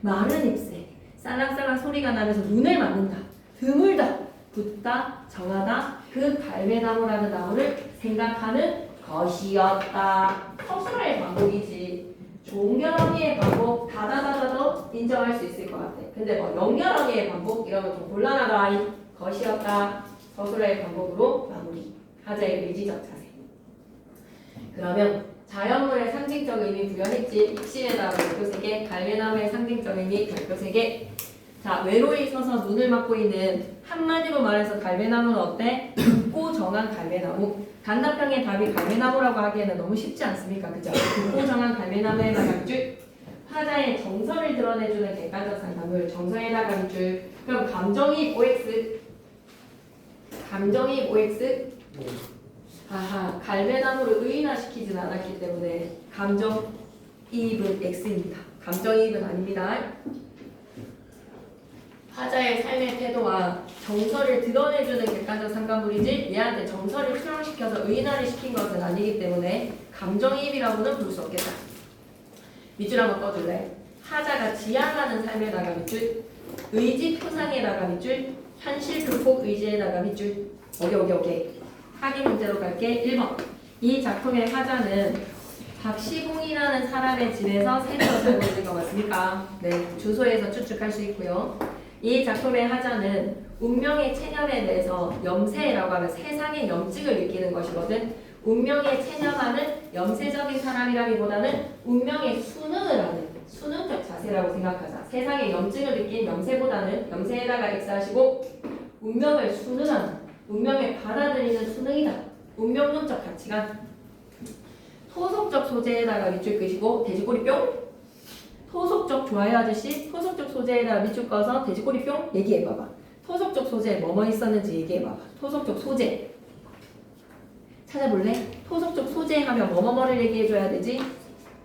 마른 잎새, 쌀랑쌀랑 소리가 나면서 눈을 막는다. 드물다, 붓다, 정하다. 그 갈매나무라는 나무를 생각하는 것이었다. 서술의 반복이지. 종결어미의 반복 다다다다도 인정할 수 있을 것 같아. 근데 뭐 연결어미의 반복 이러면 좀 곤란하다. 것이었다. 서술의 반복으로 마무리. 하자의 의지적 자세. 그러면 자연물의 상징적 의미 부여했지. 입시에다가 별표 3개, 갈매나무의 상징적 의미 별표 3개. 자, 외로이 서서 눈을 막고 있는 한마디로 말해서 갈매나무는 어때? 굵고 정한 갈매나무. 단답형의 답이 갈매나무라고 하기에는 너무 쉽지 않습니까? 그죠? 굵고 정한 갈매나무에다가 밑줄. 화자의 정서를 드러내주는 객관적 상담을 정서에다가 밑줄. 그럼 감정이입 OX. 감정이입 OX. 아하, 갈매나무를 의인화시키진 않았기 때문에 감정이입은 X입니다. 감정이입은 아닙니다. 화자의 삶의 태도와 정서를 드러내주는 객관적 상관물이지 얘한테 정서를 수용시켜서 의인화를 시킨 것은 아니기 때문에 감정이입이라고는 볼 수 없겠다. 밑줄 한번 꺼줄래? 하자가 지향하는 삶에다가 밑줄, 의지 표상에다가 밑줄, 현실 극복 의지에다가 밑줄. 오케이. 하기 문제로 갈게. 1번. 이 작품의 화자는 박시봉이라는 사람의 집에서 생으로 살고 있는 것 같습니까? 네, 주소에서 추측할 수 있고요. 이 작품의 화자는 운명의 체념에 대해서 염세라고 하면 세상의 염증을 느끼는 것이거든. 운명에 체념하는 염세적인 사람이라기보다는 운명에 순응을 하는 순응적 자세라고 생각하자. 세상에 염증을 느낀 염세보다는 염세에다가 X하시고 운명을 순응하는 운명을 받아들이는 순응이다. 운명론적 가치관. 토속적 소재에다가 밑줄 끄시고 돼지꼬리 뿅. 토속적 좋아요 아저씨. 토속적 소재에다가 밑줄 꺼서 돼지꼬리 뿅 얘기해봐봐. 토속적 소재 뭐뭐 있었는지 얘기해봐봐. 토속적 소재 찾아볼래? 토속적 소재 하면 뭐뭐뭐를 얘기해줘야 되지?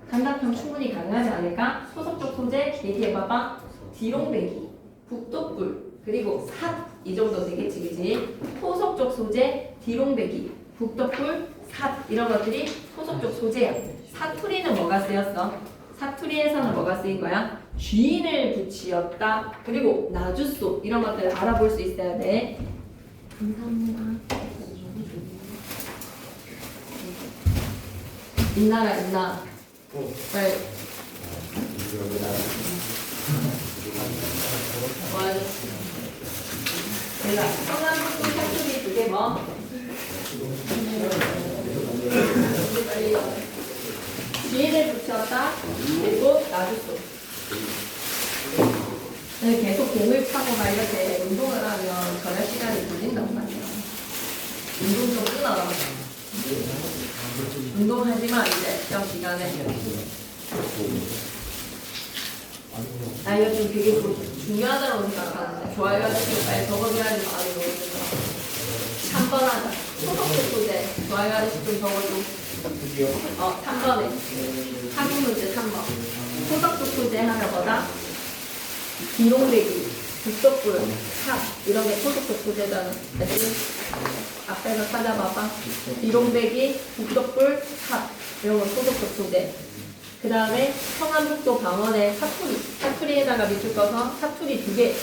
단답형 충분히 가능하지 않을까? 토속적 소재 얘기해봐봐. 디롱배기, 북돋불, 그리고 삿 이 정도 되겠지 그지? 토속적 소재, 디롱배기, 북돋불, 삿 이런 것들이 토속적 소재야. 사투리는 뭐가 쓰였어? 사투리에서는 뭐가 쓰인 거야? 쥐인을 붙이었다. 그리고 나주소 이런 것들을 알아볼 수 있어야 돼. 감사합니다. 있나라 있나? 네. 뭐하셨어? 내가 성함부터 사투리 두개 뭐? 빨리 쥐인을 붙였다. 그리고 나주소. 계속 공을 차고 막 이렇게 운동을 하면 저녁 시간이 걸린단 말이야. 운동 좀 끊어라. 운동하지만 이제 시험 시간에 나 이거 좀 되게 중요하다고 생각하는데 좋아요 아저씨가 빨리 적어줘야지 많이 넣어준다. 3번 하자. 토속적 소재 좋아요 아저씨 좀 적어줘. 3번에 확인 문제 3번. 토속적 소재 하면 뭐다? 비롱배기, 북돋불, 삽 이런 게 토속적 소재잖아. 앞에서 찾아봐봐. 비롱배기, 북돋불, 삽 이런 거 토속적 소재. 그 다음에 성암북도 방언의 사투리. 사투리에다가 밑줄 꺼서 사투리 2개.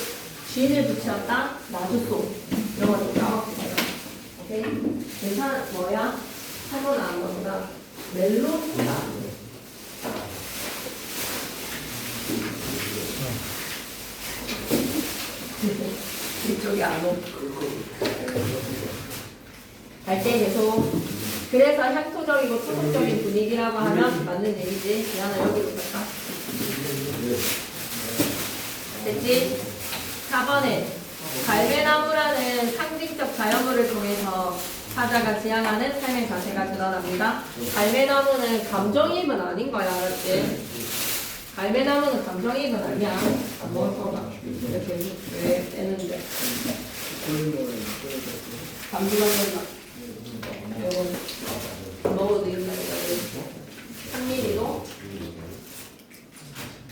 쥐인을 붙였다. 나주소. 이런 거 좀 까먹지 마요. 오케이? 괜찮아. 뭐야? 3번 안 거보다 멜로디다. 이쪽이 안 오. 갈 때 계속. 그래서 향토적이고 토속적인 분위기라고 하면 맞는 얘기지. 미안해 여기로 갈까? 됐지? 4번에 갈매나무라는 상징적 자연물을 통해서 사자가 지향하는 삶의 자세가 드러납니다. 갈매나무는 감정이입은 아닌 거야, 알았지? 갈매나무는 감정이입은 아니야. 안 먹어봐. 이렇게 왜 빼는데? 감기가 된다. 이거 먹어도 되겠다. 3mm도.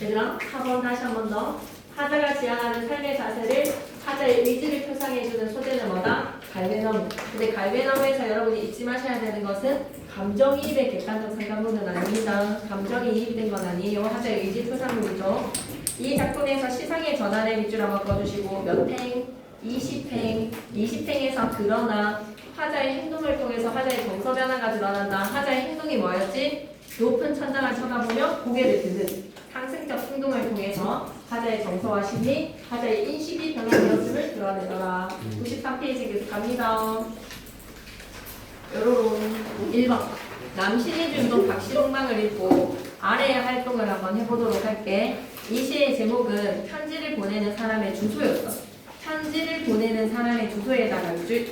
얘들아, 4번 다시 한 번 더. 사자가 지향하는 삶의 자세를 사자의 의지를 표상해주는 소재는 뭐다? 갈매나무. 근데 갈매나무에서 여러분이 잊지 마셔야 되는 것은 감정이입의 객관적 상담문은 아닙니다. 감정이 이입된 건 아니에요. 사자의 의지 표상문이죠. 이 작품에서 시상의 전환의 밑줄 한번 꺼주시고 몇 행, 20행, 20행에서 그러나 화자의 행동을 통해서 화자의 정서 변화가 드러난다. 화자의 행동이 뭐였지? 높은 천장을 쳐다보며 고개를 드는 상승적 행동을 통해서 화자의 정서와 심리, 화자의 인식이 변화되었음을 드러내더라. 93페이지 계속 갑니다. 요런 1번 남신의 준동 박시롱망을 읽고 아래의 활동을 한번 해보도록 할게. 이 시의 제목은 편지를 보내는 사람의 주소였어. 편지를 보내는 사람의 주소에다가 밑줄.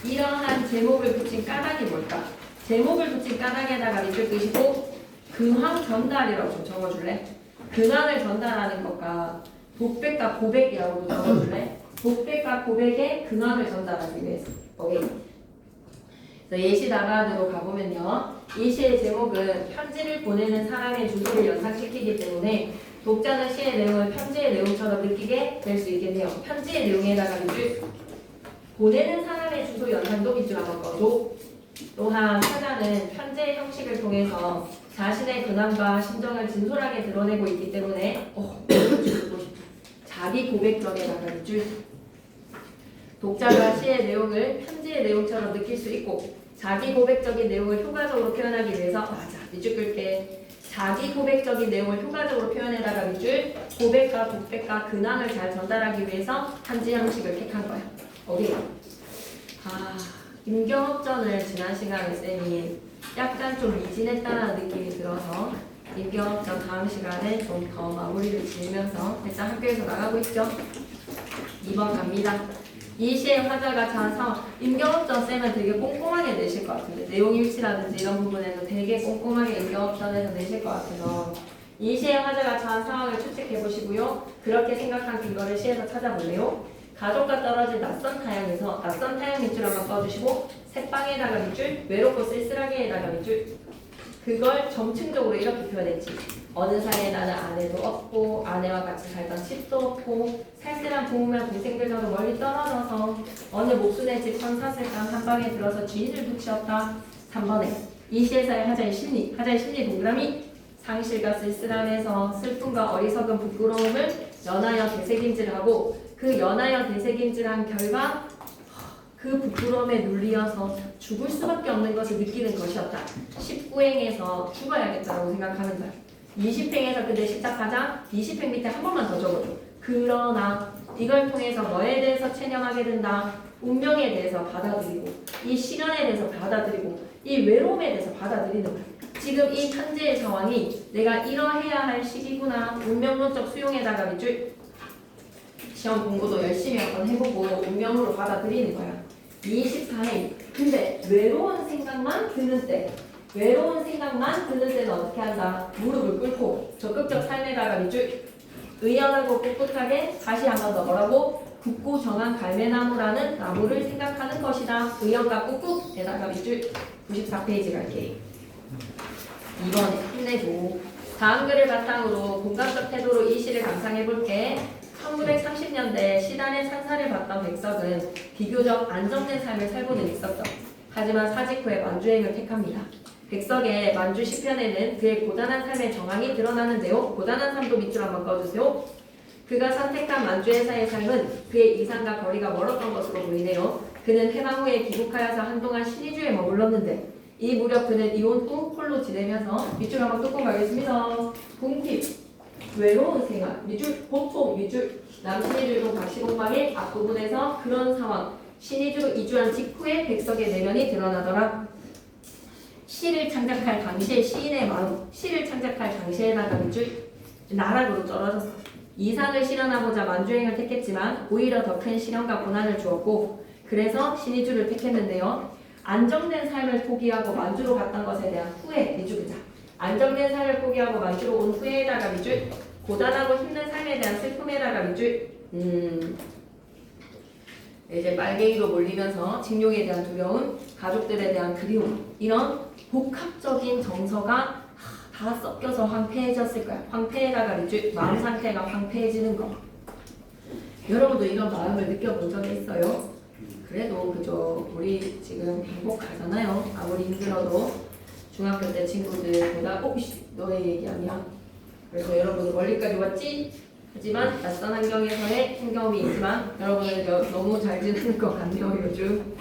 이러한 제목을 붙인 까닭이 뭘까? 제목을 붙인 까닭에다가 밑줄 끄시고 근황 전달이라고 좀 적어줄래? 근황을 전달하는 것과 독백과 고백이라고 적어줄래? 독백과 고백의 근황을 전달하기 위해서. 오케이. 예시 답안으로 가보면요. 이 시의 제목은 편지를 보내는 사람의 주소를 연상시키기 때문에 독자는 시의 내용을 편지의 내용처럼 느끼게 될 수 있게 돼요. 편지의 내용에다가 밑줄. 보내는 사람의 주소 연상도 밑줄 한번 꺼줘. 또한 사자는 편지의 형식을 통해서 자신의 근황과 심정을 진솔하게 드러내고 있기 때문에 자기 고백적에다가 밑줄. 독자가 시의 내용을 편지의 내용처럼 느낄 수 있고 자기 고백적인 내용을 효과적으로 표현하기 위해서 맞아 밑줄 끌게. 자기 고백적인 내용을 효과적으로 표현해다가 밑줄. 고백과 독백과 근황을 잘 전달하기 위해서 편지 형식을 택한 거야. 어디가? 임경업전을 지난 시간에 쌤이 약간 좀 미진했다는 느낌이 들어서 임경업전 다음 시간에 좀 더 마무리를 지으면서 일단 학교에서 나가고 있죠. 2번 갑니다. 이 시의 화자가 자서 임경업전 쌤은 되게 꼼꼼하게 내실 것 같은데 내용 일치라든지 이런 부분에서 되게 꼼꼼하게 임경업전에서 내실 것 같아서 이 시의 화자가 자한 상황을 추측해 보시고요. 그렇게 생각한 근거를 시에서 찾아볼래요. 가족과 떨어진 낯선 타향에서 낯선 타향 밑줄 한번 꺼주시고 새빵에다가 밑줄, 외롭고 쓸쓸하게에다가 밑줄. 그걸 점층적으로 이렇게 표현했지. 어느 사이에 나는 아내도 없고 아내와 같이 살던 집도 없고 살뜰한 부모며 동생들과도 멀리 떨어져서 어느 목순의 집 선사슬감 한 방에 들어서 주인을 붙이었다. 3번에 이 시에서의 하자의 심리 동그라미 상실과 쓸쓸함에서 슬픔과 어리석은 부끄러움을 연하여 되새김질하고 그 연하여 되새김질한 결과 그 부끄러움에 눌리어서 죽을 수밖에 없는 것을 느끼는 것이었다. 19행에서 죽어야겠다고 생각하는 거야. 20행에서 근데 시작하자 20행 밑에 한 번만 더 적어줘. 그러나 이걸 통해서 너에 대해서 체념하게 된다. 운명에 대해서 받아들이고 이 시련에 대해서 받아들이고 이 외로움에 대해서 받아들이는 거야. 지금 이 현재의 상황이 내가 이러해야 할 시기구나. 운명론적 수용에다가 밑줄 시험 공부도 열심히 한번 해보고 운명으로 받아들이는 거야. 24행 근데 외로운 생각만 드는 때는 어떻게 한다? 무릎을 꿇고 적극적 삶에다가 밑줄 의연하고 꿋꿋하게 다시 한 번 더 뭐라고? 굳고 정한 갈매나무라는 나무를 생각하는 것이다. 의연과 꿋꿋에다가 밑줄 94페이지 갈게. 2번에 힘내고 다음 글을 바탕으로 공감적 태도로 이 시를 감상해볼게. 1930년대 시단의 산사를 받던 백석은 비교적 안정된 삶을 살고는 있었어. 하지만 사직 후에 만주행을 택합니다. 백석의 만주 시편에는 그의 고단한 삶의 정황이 드러나는데요. 고단한 삶도 밑줄 한번 꺼주세요. 그가 선택한 만주에서의 삶은 그의 이상과 거리가 멀었던 것으로 보이네요. 그는 해방 후에 귀국하여서 한동안 신의주에 머물렀는데 이 무렵 그는 이혼 후 홀로 지내면서 밑줄 한번 뚫고 가겠습니다. 궁핍 외로운 생활, 밑줄, 보통 밑줄, 남신의주로 박시공방의 앞부분에서 그런 상황, 신의주로 이주한 직후에 백석의 내면이 드러나더라. 시를 창작할 당시의 시인의 마음, 시를 창작할 당시에다가 밑줄, 나락으로 떨어졌어. 이상을 실현하고자 만주행을 택했지만 오히려 더 큰 시련과 고난을 주었고 그래서 신의주를 택했는데요. 안정된 삶을 포기하고 만주로 갔던 것에 대한 후회, 밑줄이자. 안정된 삶을 포기하고 만주로 온 후에다가 밑줄 고단하고 힘든 삶에 대한 슬픔에다가 밑줄 이제 빨갱이로 몰리면서 직룡에 대한 두려움, 가족들에 대한 그리움 이런 복합적인 정서가 다 섞여서 황폐해졌을 거야. 황폐에다가 밑줄 마음 상태가 황폐해지는 거. 여러분도 이런 마음을 느껴본 적이 있어요? 그래도 그저 우리 지금 행복하잖아요. 아무리 힘들어도 중학교 때 친구들보다 너의 얘기 아니야. 그래서 여러분은 멀리까지 왔지? 하지만 낯선 환경에서의 힘겨움이 있지만 여러분은 너무 잘 지내는 것 같네요. 요즘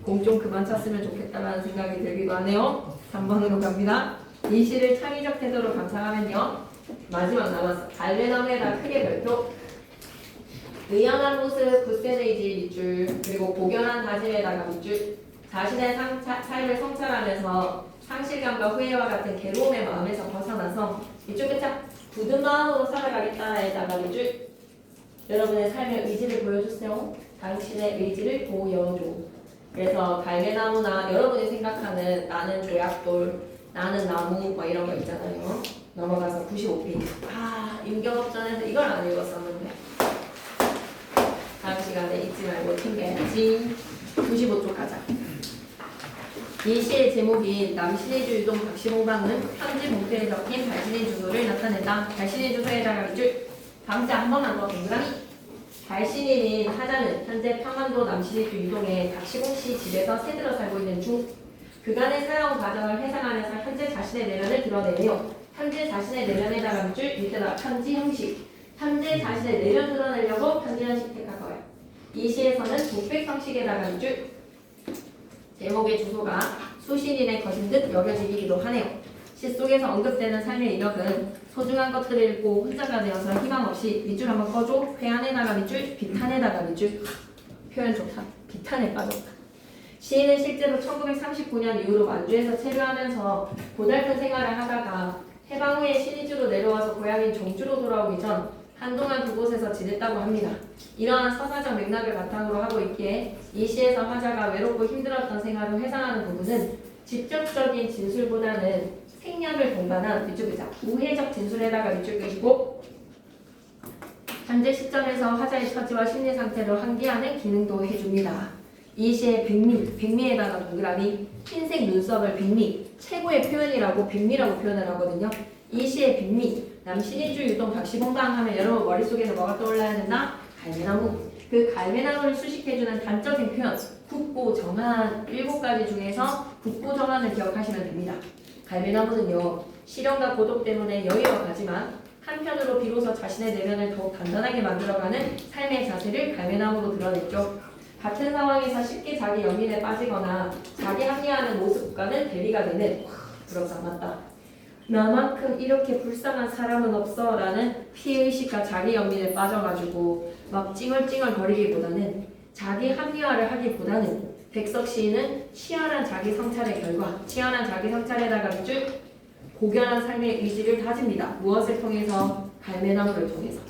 공 좀 그만 찼으면 좋겠다라는 생각이 들기도 하네요. 3번으로 갑니다. 이 시를 창의적 태도로 감상하면요. 마지막 남았어. 갈래나무에다 크게 별표 의연한 모습, 굿세네이지 밑줄 그리고 고견한 다짐에다가 밑줄 자신의 삶을 성찰하면서 상실감과 후회와 같은 괴로움의 마음에서 벗어나서 이쪽 끝에 굳은 마음으로 살아가겠다에다가 밑줄 여러분의 삶의 의지를 보여주세요. 당신의 의지를 보여줘. 그래서 갈매나무나 여러분이 생각하는 나는 조약돌, 나는 나무 뭐 이런 거 있잖아요. 넘어가서 95페이지. 임경업전에서 이걸 안 읽었었는데 다음 시간에 잊지 말고 챙겨야지. 95쪽 가자. 이 시의 제목인 남신의주 유동 박시봉방은 편지 봉투에 적힌 달신의 주소를 나타낸다. 달신의 주소에다가 밑줄 다음째 한 번만 더 동그라미. 달신인 하자는 현재 평안도 남신의주 유동의 박시봉씨 집에서 새들어 살고 있는 중 그간의 살아온 과정을 회상하면서 현재 자신의 내면을 드러내며 현재 자신의 내면에다가 밑줄 밑에다가 편지 형식 현재 자신의 내면 드러내려고 편지 형식 택할 거예요. 이 시에서는 독백 형식에다가 밑줄 제목의 주소가 수신인의 것인 듯 여겨지기도 하네요. 시 속에서 언급되는 삶의 이력은 소중한 것들을 읽고 혼자가 되어서 희망 없이 밑줄 한번 꺼줘. 회한에다가 밑줄, 비탄에다가 밑줄 표현 좋다. 비탄에 빠졌다. 시인은 실제로 1939년 이후로 만주에서 체류하면서 고달픈 생활을 하다가 해방 후에 신의주로 내려와서 고향인 종주로 돌아오기 전 한동안 그곳에서 지냈다고 합니다. 이러한 서사적 맥락을 바탕으로 하고 있기에 이 시에서 화자가 외롭고 힘들었던 생활을 회상하는 부분은 직접적인 진술보다는 생략을 동반한 우회적 진술에다가 밑줄 끄시고 현재 시점에서 화자의 처지와 심리 상태를 환기하는 기능도 해줍니다. 이 시의 백미에다가 동그라미, 흰색 눈썹을 백미, 최고의 표현이라고 백미라고 표현을 하거든요. 이 시의 백미, 남신의주 유동 박시봉당 하면 여러분 머릿속에서 뭐가 떠올라야 된다? 갈매나무. 그 갈매나무를 수식해주는 단적인 표현, 국보정한 7가지 중에서 국보정한을 기억하시면 됩니다. 갈매나무는요, 시련과 고독 때문에 여유로 가지만 한편으로 비로소 자신의 내면을 더욱 단단하게 만들어가는 삶의 자세를 갈매나무로 드러냈죠. 같은 상황에서 쉽게 자기 연민에 빠지거나 자기 합리화하는 모습과는 대비가 되는 그렇지 않았다. 나만큼 이렇게 불쌍한 사람은 없어 라는 피의식과 자기 연민에 빠져가지고 막 찡얼찡얼 거리기보다는 자기 합리화를 하기보다는 백석 시인은 치열한 자기 성찰의 결과 치열한 자기 성찰에다가 쭉 고결한 삶의 의지를 다집니다. 무엇을 통해서? 갈매나무를 통해서.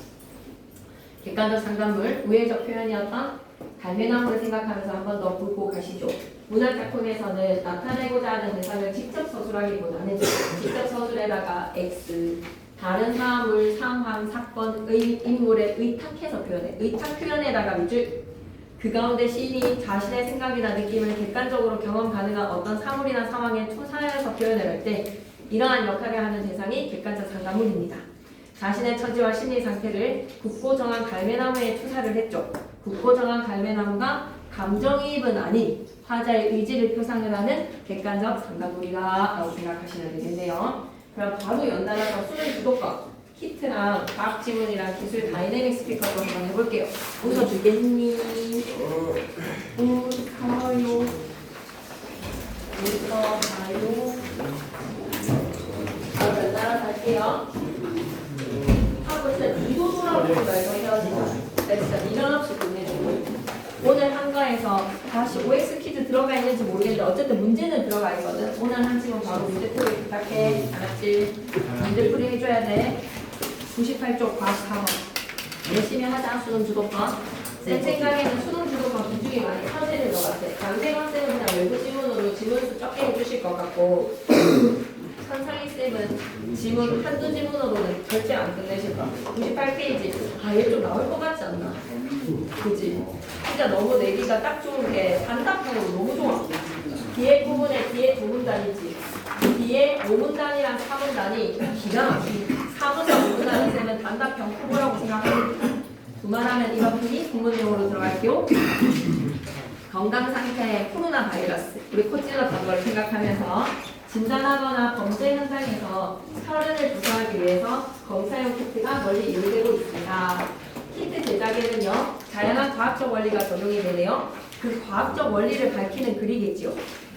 객관적 상관물, 우회적 표현이었던 갈매나무를 생각하면서 한 번 더 보고 가시죠. 문학작품에서는 나타내고자 하는 대상을 직접 서술하기보다는 직접 서술에다가 X, 다른 사물, 상황, 사건, 인물에 의탁해서 표현해. 의탁 표현에다가 밑줄. 그 가운데 시인이 자신의 생각이나 느낌을 객관적으로 경험 가능한 어떤 사물이나 상황에 투사해서 표현을 할 때 이러한 역할을 하는 대상이 객관적 상담물입니다. 자신의 처지와 심리 상태를 국고정한 갈매나무에 투사를 했죠. 국고정한 갈매나무가 감정이입은 아닌 화자의 의지를 표상을 하는 객관적 상담물이다 라고 생각하시면 되겠네요. 그럼 바로 연달아서 수능 주도권, 키트랑 과학 지문이랑 기술 다이내믹 스피커도 한번 해볼게요. 웃어주겠니? 웃어요. 웃어봐요. 바로 연달아서 할게요. 하고 진짜 뒤도 돌아보지 말고 헤어지자. 진짜 미련 없이 끝내주고. 오늘 한가에서 다시 OX 퀴즈 들어가 있는지 모르겠는데 어쨌든 문제는 들어가 있거든. 오늘 한 지금 바로 문제 풀이 부탁해. 알았지? 문제 풀이 해줘야 돼. 98쪽 과학 4번. 열심히 하자. 수능 주도권. 제 생각에는 수능 주도권 비중이 많이 커지는 것 같아. 강세관 쌤은 그냥 외부 지문으로 지문수 적게 해주실 것 같고 선상희 쌤은 지문 한두 지문으로는 절대 안 끝내실 거야. 98페이지. 아, 얘 좀 나올 것 같지 않나? 그지? 진짜 너무 내기가 딱 좋은 게 단답형으로 너무 좋아. 뒤에 부분에 뒤에 두 문단이지. 뒤에 5문단이랑 4문단이 기가 막히게 4문단 5문단이 되면 단답형 후보라고 생각합니다. 두말하면 이번 분이 국문용어로 들어갈게요. 건강 상태의 코로나 바이러스, 우리 코 찔렀던 걸 생각하면서 진단하거나 범죄 현장에서 혈흔을 조사하기 위해서 검사용 키트가 널리 이용되고 있습니다. 키트 제작에는요, 다양한 과학적 원리가 적용이 되네요. 그 과학적 원리를 밝히는 글이겠지요.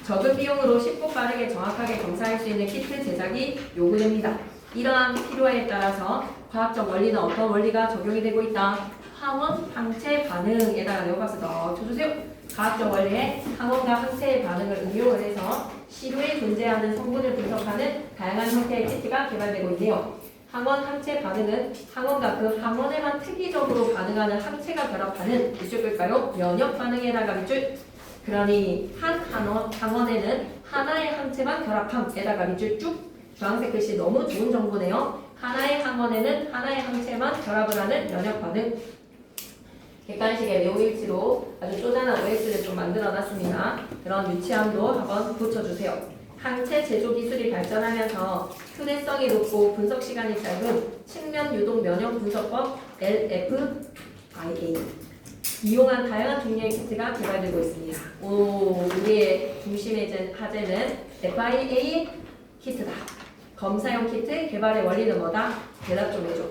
적은 비용으로 쉽고 빠르게 정확하게 검사할 수 있는 키트 제작이 요구됩니다. 이러한 필요에 따라서 과학적 원리는 어떤 원리가 적용이 되고 있다? 항원, 항체 반응에다가 여기서 넣어주세요. 과학적 원리에 항원과 항체의 반응을 응용을 해서 시료에 존재하는 성분을 분석하는 다양한 형태의 키트가 개발되고 있네요. 항원, 항체 반응은 항원과 그 항원에만 특이적으로 반응하는 항체가 결합하는 밑줄 끌까요? 면역 반응에다가 밑줄. 그러니 한 항원에는 하나의 항체만 결합함에다가 밑줄 쭉. 주황색 글씨 너무 좋은 정보네요. 하나의 항원에는 하나의 항체만 결합을 하는 면역 반응. 객관식의 내용일치로 아주 쪼잔한 OX를 좀 만들어놨습니다. 그런 유치함도 한번 붙여주세요. 항체 제조 기술이 발전하면서 휴대성이 높고 분석 시간이 짧은 측면 유동 면역 분석법 LFIA 이용한 다양한 종류의 키트가 개발되고 있습니다. 우리의 중심의 화제는 FIA 키트다. 검사용 키트 개발의 원리는 뭐다? 대답 좀 해줘.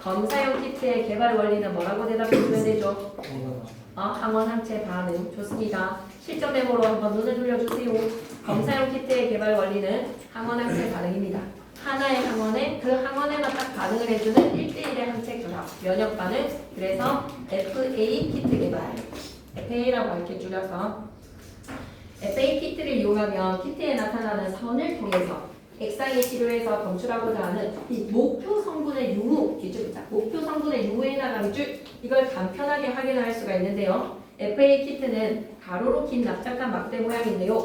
검사용 키트의 개발 원리는 뭐라고 대답해주면 되죠? 항원 항체 반응. 좋습니다. 실전 메모로 한번 눈을 돌려주세요. 검사용 키트의 개발 원리는 항원 항체 반응입니다. 하나의 항원에 그 항원에만 딱 반응을 해주는 1대1의 항체 결합, 면역 반응. 그래서 FA 키트 개발. FA라고 이렇게 줄여서 FA 키트를 이용하면 키트에 나타나는 선을 통해서 액상의 시료에서 검출하고자 하는 이 목표 성분의 유무, 뒤쪽자 목표 성분의 유무에 나가는 줄 이걸 간편하게 확인할 수가 있는데요. FA 키트는 가로로 긴 납작한 막대 모양인데요.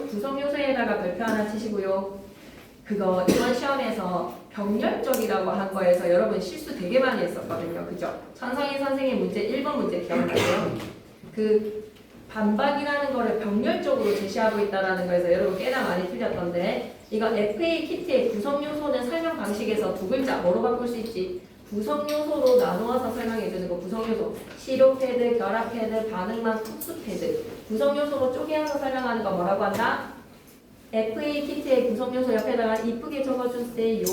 구성 요소에다가 별표 하나 치시고요. 그거 이번 시험에서 병렬적이라고 한 거에서 여러분 실수 되게 많이 했었거든요. 그죠? 천성희 선생님 문제 1번 문제 기억나세요? 그 반박이라는 거를 병렬적으로 제시하고 있다는 거에서 여러분 꽤나 많이 틀렸던데 이거 FA 키트의 구성 요소는 설명 방식에서 두 글자 뭐로 바꿀 수 있지? 구성 요소로 나누어서 설명해 주는 거 구성 요소 시료 패드, 결합 패드, 반응망, 흡수 패드 구성 요소로 쪼개서 설명하는 거 뭐라고 한다? FA 키트의 구성 요소 옆에다가 이쁘게 적어주세요.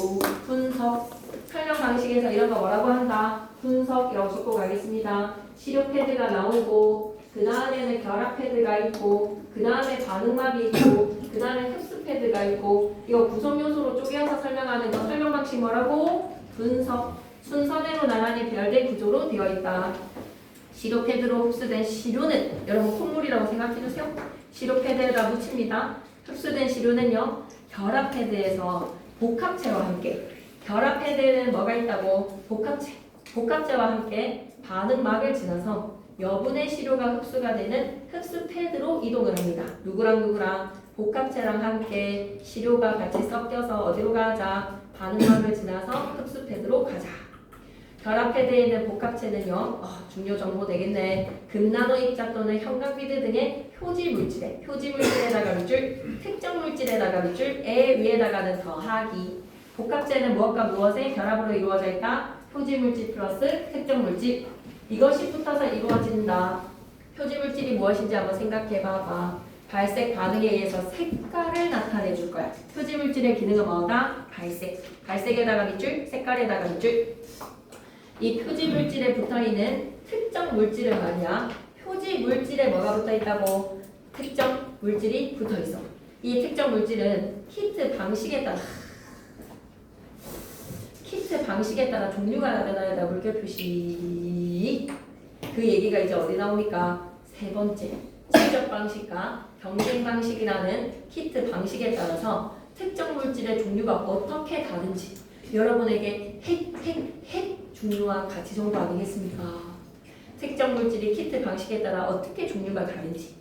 분석 설명 방식에서 이런 거 뭐라고 한다? 분석이라고 적고 가겠습니다. 시료 패드가 나오고 그 다음에는 결합 패드가 있고 그 다음에 반응막이 있고 그 다음에 흡수 패드가 있고 이거 구성 요소로 쪼개서 설명하는 거 설명 방식 뭐라고? 분석 순서대로 나란히 배열된 구조로 되어 있다. 시료 패드로 흡수된 시료는 여러분 콧물이라고 생각해 주세요. 시료 패드에다 묻힙니다. 흡수된 시료는요 결합 패드에서 복합체와 함께 결합 패드에는 뭐가 있다고? 복합체와 함께 반응막을 지나서 여분의 시료가 흡수가 되는 흡수 패드로 이동을 합니다. 누구랑 복합체랑 함께 시료가 같이 섞여서 어디로 가자? 반응막을 지나서 흡수 패드로 가자. 결합 패드에 있는 복합체는요 중요 정보 되겠네. 금나노 입자 또는 형광비드 등의 표지 물질에다가 밑줄 특정 물질에다가 밑줄에 위에다가는 더하기. 복합체는 무엇과 무엇의 결합으로 이루어져 있다? 표지 물질 플러스 특정 물질. 이것이 붙어서 이루어진다. 표지 물질이 무엇인지 한번 생각해 봐봐. 발색 반응에 의해서 색깔을 나타내 줄 거야. 표지 물질의 기능은 뭐다? 발색. 발색에다가 밑줄, 색깔에다가 밑줄. 이 표지 물질에 붙어 있는 특정 물질은 뭐냐? 표지 물질에 뭐가 붙어 있다고? 특정 물질이 붙어 있어. 이 특정 물질은 키트 방식에 따라 종류가 나타나야 물결 표시. 그 얘기가 이제 어디 나옵니까? 세 번째. 직접 방식과 경쟁 방식이라는 키트 방식에 따라서 특정 물질의 종류가 어떻게 다른지 여러분에게 핵 종류와 가치 정보 아니겠습니까? 특정 물질이 키트 방식에 따라 어떻게 종류가 다른지.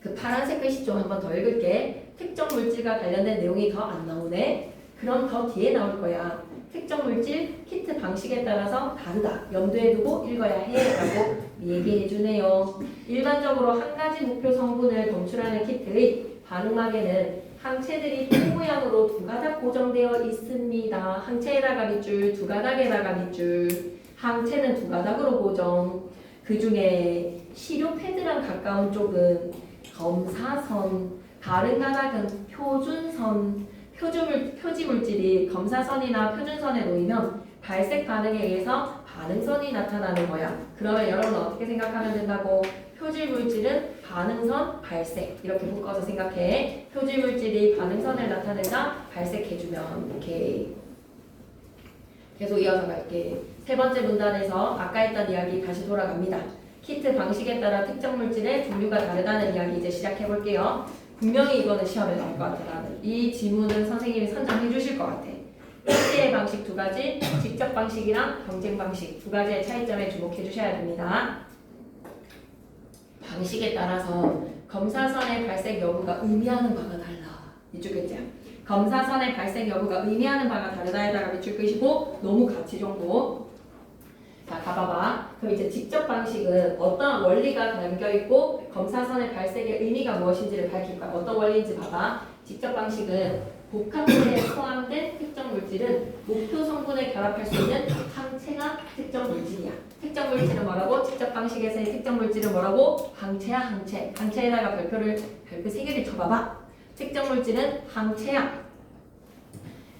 그 파란색 글씨 좀 한번 더 읽을게. 특정 물질과 관련된 내용이 더 안 나오네. 그럼 더 뒤에 나올 거야. 특정 물질 키트 방식에 따라서 다르다. 염두에 두고 읽어야 해 라고 얘기해 주네요. 일반적으로 한 가지 목표 성분을 검출하는 키트의 반응막에는 항체들이 통 모양으로 두 가닥 고정되어 있습니다. 항체에다가 밑줄, 두 가닥에다가 밑줄. 항체는 두 가닥으로 고정. 그 중에 시료 패드랑 가까운 쪽은 검사선, 다른 가닥은 표준선. 표지 물질이 검사선이나 표준선에 놓이면 발색 반응에 의해서 반응선이 나타나는 거야. 그러면 여러분 어떻게 생각하면 된다고? 표지 물질은 반응선, 발색 이렇게 묶어서 생각해. 표지 물질이 반응선을 나타내자 발색해주면 오케이. 계속 이어서 갈게. 세 번째 문단에서 아까 했던 이야기 다시 돌아갑니다. 키트 방식에 따라 특정 물질의 종류가 다르다는 이야기 이제 시작해볼게요. 분명히 이거는 시험에 나올 것 같아. 이 지문은 선생님이 선정해 주실 것 같아. 키트의 방식 두 가지, 직접 방식이랑 경쟁 방식 두 가지의 차이점에 주목해 주셔야 됩니다. 방식에 따라서 검사선의 발색 여부가 의미하는 바가 달라. 이쪽 글자. 검사선의 발색 여부가 의미하는 바가 다르다에다가 밑줄 끄시고 너무 가치 정보. 자, 가봐봐. 그럼 이제 직접 방식은 어떤 원리가 담겨있고 검사선의 발색의 의미가 무엇인지를 밝힐 거야. 어떤 원리인지 봐봐. 직접 방식은 복합체에 포함된 특정 물질은 목표 성분에 결합할 수 있는 항체가 특정 물질이야. 특정 물질은 뭐라고? 직접 방식에서의 특정 물질은 뭐라고? 항체야, 항체. 항체에다가 별표 3개를 쳐봐봐. 특정 물질은 항체야.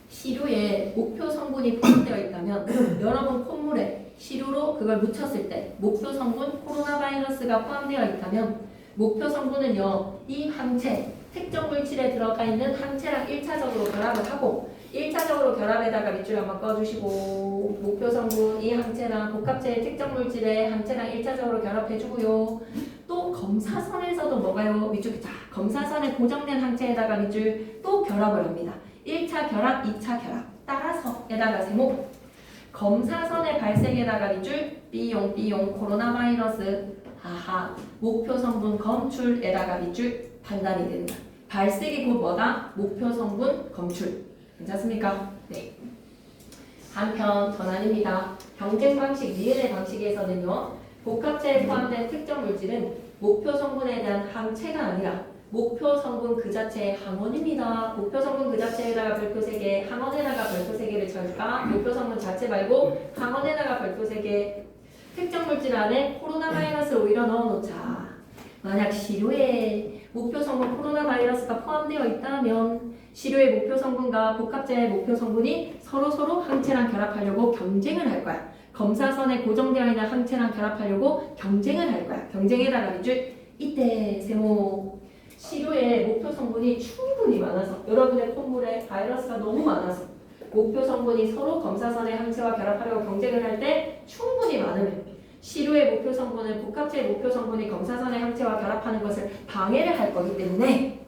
시료에 목표 성분이 포함되어 있다면 여러분 콧물에 시료로 그걸 묻혔을 때 목표 성분 코로나 바이러스가 포함되어 있다면 목표 성분은요 이 항체 특정 물질에 들어가 있는 항체랑 1차적으로 결합을 하고 1차적으로 결합에다가 밑줄 한번 꺼주시고 목표 성분 이 항체랑 복합체의 특정 물질에 항체랑 1차적으로 결합해주고요 또 검사선에서도 뭐가요? 밑줄 자 검사선에 고정된 항체에다가 밑줄 또 결합을 합니다. 1차 결합, 2차 결합 따라서에다가 세모 검사선의 발색에다가 밑줄 B용 코로나 바이러스 하하 목표 성분 검출에다가 밑줄 판단이 된다. 발색이 곧 뭐다? 목표 성분 검출. 괜찮습니까? 네. 한편 전환입니다. 경쟁 방식 니은의 방식에서는요. 복합체에 포함된 특정 물질은 목표 성분에 대한 항체가 아니라 목표 성분 그 자체의 항원입니다. 목표 성분 그 자체에다가 별표 3개, 항원에다가 별표 3개를 쳐줄까? 목표 성분 자체 말고 항원에다가 별표 3개. 특정 물질 안에 코로나 바이러스를 오히려 넣어놓자. 만약 시료에 목표 성분 코로나 바이러스가 포함되어 있다면 시료의 목표 성분과 복합체의 목표 성분이 서로 항체랑 결합하려고 경쟁을 할 거야. 검사선에 고정되어 있는 항체랑 결합하려고 경쟁을 할 거야. 경쟁에다가 밑줄 이때 세모 시료의 목표 성분이 충분히 많아서 여러분의 콧물에 바이러스가 너무 많아서 목표 성분이 서로 검사선의 항체와 결합하려고 경쟁을 할 때 충분히 많으면 시료의 목표 성분은 복합체의 목표 성분이 검사선의 항체와 결합하는 것을 방해를 할 거기 때문에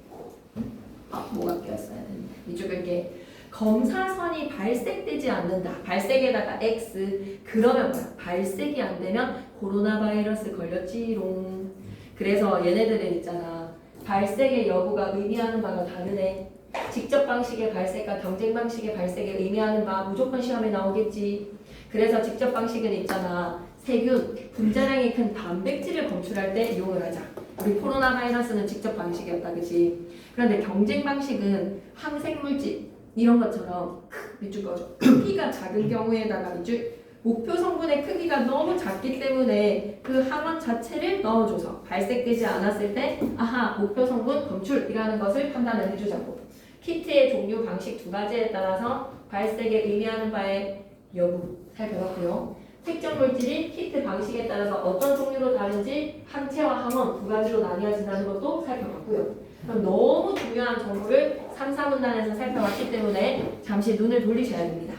뭐가 끼었어야 되는데 밑줄 끌게 검사선이 발색되지 않는다. 발색에다가 X 그러면 뭐야? 발색이 안 되면 코로나 바이러스 걸렸지롱. 그래서 얘네들은 있잖아. 발색의 여부가 의미하는 바가 다르네. 직접 방식의 발색과 경쟁 방식의 발색에 의미하는 바 무조건 시험에 나오겠지. 그래서 직접 방식은 있잖아. 세균, 분자량이 큰 단백질을 검출할 때 이용을 하자. 우리 코로나 바이러스는 직접 방식이었다, 그치? 그런데 경쟁 방식은 항생물질 이런 것처럼 밑줄 꺼줘. 크기가 작은 경우에다가 밑줄 목표 성분의 크기가 너무 작기 때문에 그 항원 자체를 넣어줘서 발색되지 않았을 때 아하 목표 성분 검출이라는 것을 판단을 해주자고. 키트의 종류 방식 두 가지에 따라서 발색에 의미하는 바의 여부 살펴봤고요. 특정 물질이 키트 방식에 따라서 어떤 종류로 다른지 항체와 항원 두 가지로 나뉘어진다는 것도 살펴봤고요. 그럼 너무 중요한 정보를 3, 4문단에서 살펴봤기 때문에 잠시 눈을 돌리셔야 됩니다.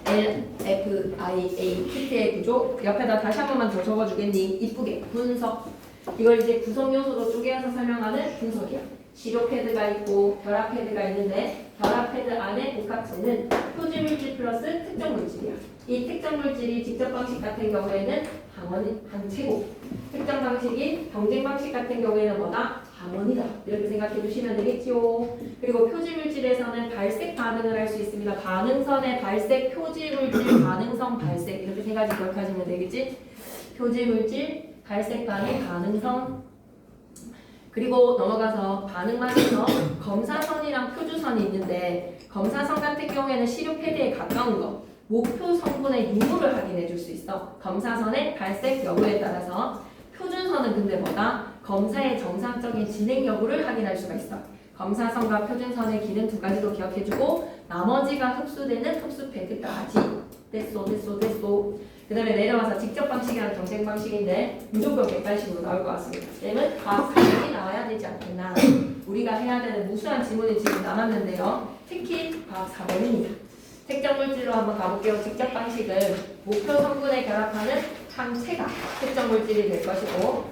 L, F, I, A 키트의 구조 옆에다 다시 한 번만 더 적어주겠니? 이쁘게 분석 이걸 이제 구성 요소로 쪼개서 설명하는 분석이야. 시료 패드가 있고 결합 패드가 있는데 결합 패드 안에 복합체는 표지 물질 플러스 특정 물질이야. 이 특정 물질이 직접 방식 같은 경우에는 항체고 특정 방식이 경쟁 방식 같은 경우에는 뭐다? 항원이다. 이렇게 생각해 주시면 되겠지요. 그리고 표지 물질에서는 발색 반응을 할 수 있습니다. 반응선의 발색, 표지 물질, 반응선 발색 이렇게 세 가지 기억하시면 되겠지? 표지 물질, 발색 반응, 반응선 그리고 넘어가서 반응만에서 검사선이랑 표주선이 있는데 검사선 같은 경우에는 시료 패드에 가까운 거 목표 성분의 유무를 확인해 줄 수 있어. 검사선의 발색 여부에 따라서 표준선은 근데 뭐다? 검사의 정상적인 진행 여부를 확인할 수가 있어. 검사선과 표준선의 기능 두 가지도 기억해주고 나머지가 흡수되는 흡수 패드까지 됐소. 그 다음에 내려와서 직접 방식이랑 경쟁 방식인데 무조건 180으로 나올 것 같습니다. 쌤은 과학 4번이 나와야 되지 않겠나. 우리가 해야 되는 무수한 지문이 지금 남았는데요. 특히 과학 4번입니다. 특정 물질로 한번 가볼게요. 직접 방식은 목표 성분에 결합하는 항체가 특정 물질이 될 것이고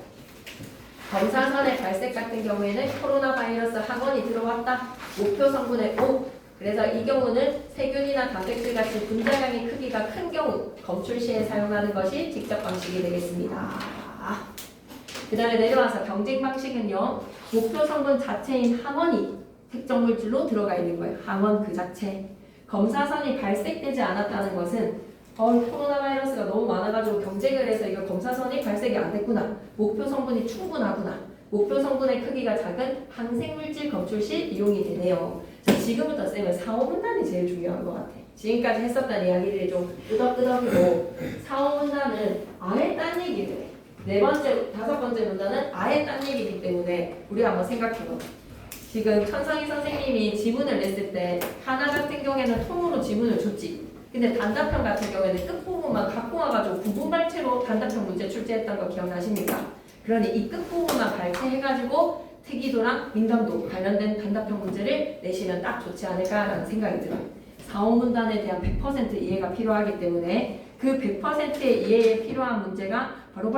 검사선의 발색 같은 경우에는 코로나 바이러스 항원이 들어왔다. 목표 성분의 O. 그래서 이 경우는 세균이나 단백질 같은 분자량의 크기가 큰 경우 검출 시에 사용하는 것이 직접 방식이 되겠습니다. 그 다음에 내려와서 경쟁 방식은요. 목표 성분 자체인 항원이 특정 물질로 들어가 있는 거예요. 항원 그 자체. 검사선이 발색되지 않았다는 것은 코로나 바이러스가 너무 많아가지고 경쟁을 해서 이거 검사선이 발색이 안 됐구나. 목표 성분이 충분하구나. 목표 성분의 크기가 작은 항생물질 검출 시 이용이 되네요. 자, 지금부터 쌤은 4, 5문단이 제일 중요한 것 같아. 지금까지 했었던 이야기들이 좀 끄덕끄덕이고 4, 5문단은 아예 딴 얘기를 해. 네 번째, 다섯 번째 문단은 아예 딴 얘기이기 때문에 우리 한번 생각해봐. 지금 천성희 선생님이 지문을 냈을 때 하나 같은 경우에는 통으로 지문을 줬지. 근데 단답형 같은 경우에는 끝부분만 갖고 와가지고 구분발체로 단답형 문제 출제했던 거 기억나십니까? 그러니 이 끝부분만 발췌해가지고 특이도랑 민감도 관련된 단답형 문제를 내시면 딱 좋지 않을까라는 생각이 들어요. 4, 5문단에 대한 100% 이해가 필요하기 때문에 그 100%의 이해에 필요한 문제가 바로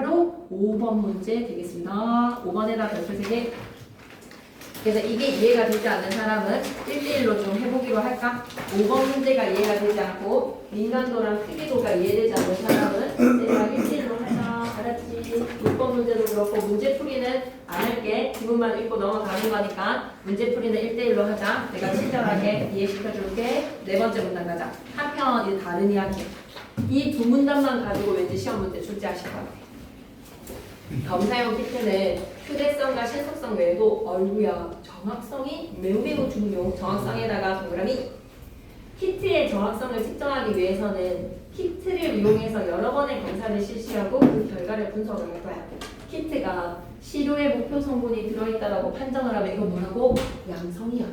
5번 문제 되겠습니다. 5번에다 별표 3개. 그래서 이게 이해가 되지 않는 사람은 1대1로 좀 해보기로 할까? 5번 문제가 이해가 되지 않고 민감도랑 크기도가 이해되지 않는 사람은 내가 1대1로 하자. 알았지? 6번 문제도 그렇고 문제풀이는 안 할게. 지문만 읽고 넘어가는 거니까 문제풀이는 1대1로 하자. 내가 친절하게 이해시켜줄게. 네 번째 문단 가자. 한편 이 다른 이야기. 이 두 문단만 가지고 왠지 시험 문제 출제하실 것 같아. 검사용 키트는 휴대성과 신속성 외에도 얼구야 정확성이 매우 중요. 정확성에다가 동그라미. 키트의 정확성을 측정하기 위해서는 키트를 이용해서 여러 번의 검사를 실시하고 그 결과를 분석을 할 거야. 키트가 시료의 목표 성분이 들어있다라고 판정을 하면 이건 뭐라고? 양성이야.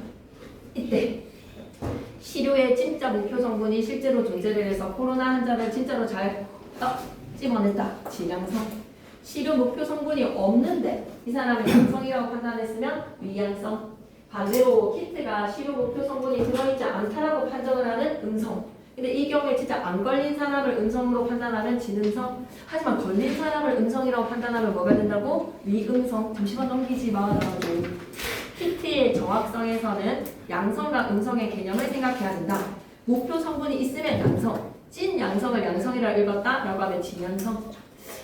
이때 시료의 진짜 목표 성분이 실제로 존재를 해서 코로나 환자를 진짜로 잘 찝어냈다. 진양성. 시료 목표 성분이 없는데 이 사람이 양성이라고 판단했으면 위양성. 반대로 키트가 시료 목표 성분이 들어있지 않다라고 판정을 하는 음성. 근데 이 경우에 진짜 안 걸린 사람을 음성으로 판단하면 진음성. 하지만 걸린 사람을 음성이라고 판단하면 뭐가 된다고? 위음성. 잠시만 넘기지 마라고. 키트의 정확성에서는 양성과 음성의 개념을 생각해야 된다. 목표 성분이 있으면 양성. 찐 양성을 양성이라 읽었다 라고 하면 진양성.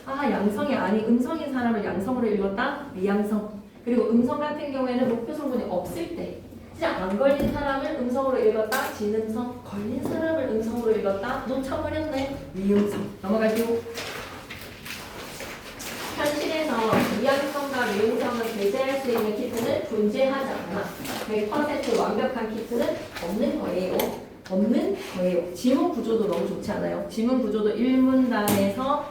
아, 양성이 아니 음성인 사람을 양성으로 읽었다? 위양성. 그리고 음성 같은 경우에는 목표 성분이 없을 때 진짜 안 걸린 사람을 음성으로 읽었다? 진음성. 걸린 사람을 음성으로 읽었다? 놓쳐버렸네? 위음성. 넘어갈게요. 현실에서 위양성과 위음성을 배제할 수 있는 키트는 존재하지 않아. 100% 완벽한 키트는 없는 거예요. 없는 거예요. 지문 구조도 너무 좋지 않아요? 지문 구조도 1문단에서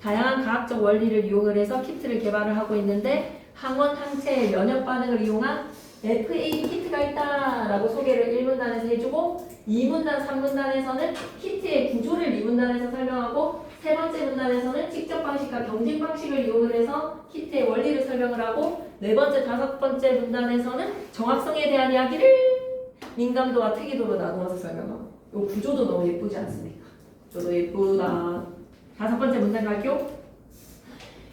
다양한 과학적 원리를 이용을 해서 키트를 개발을 하고 있는데 항원 항체의 면역 반응을 이용한 FA 키트가 있다라고 소개를 1문단에서 해주고 2문단, 3문단에서는 키트의 구조를 2문단에서 설명하고 세 번째 문단에서는 직접 방식과 경쟁 방식을 이용을 해서 키트의 원리를 설명을 하고 네 번째, 다섯 번째 문단에서는 정확성에 대한 이야기를 민감도와 특이도로 나누어서 설명하고 이 구조도 너무 예쁘지 않습니까? 저도 예쁘다. 다섯 번째 문단 갈게요.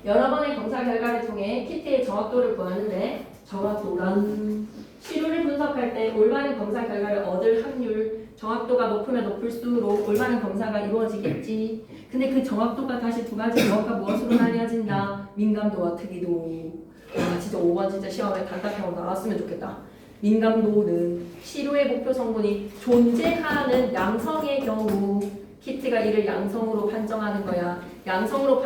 여러 번의 검사 결과를 통해 키트의 정확도를 구하는데 정확도란 시료를 분석할 때 올바른 검사 결과를 얻을 확률 정확도가 높으면 높을수록 올바른 검사가 이루어지겠지. 근데 그 정확도가 다시 두 가지 무엇과 무엇으로 나뉘어진다. 민감도와 특이도. 아 진짜 5번 진짜 시험에 단답형으로 나왔으면 좋겠다. 민감도는 시료의 목표 성분이 존재하는 양성의 경우 키트가 이를 양성으로 판정하는 거야. 양성으로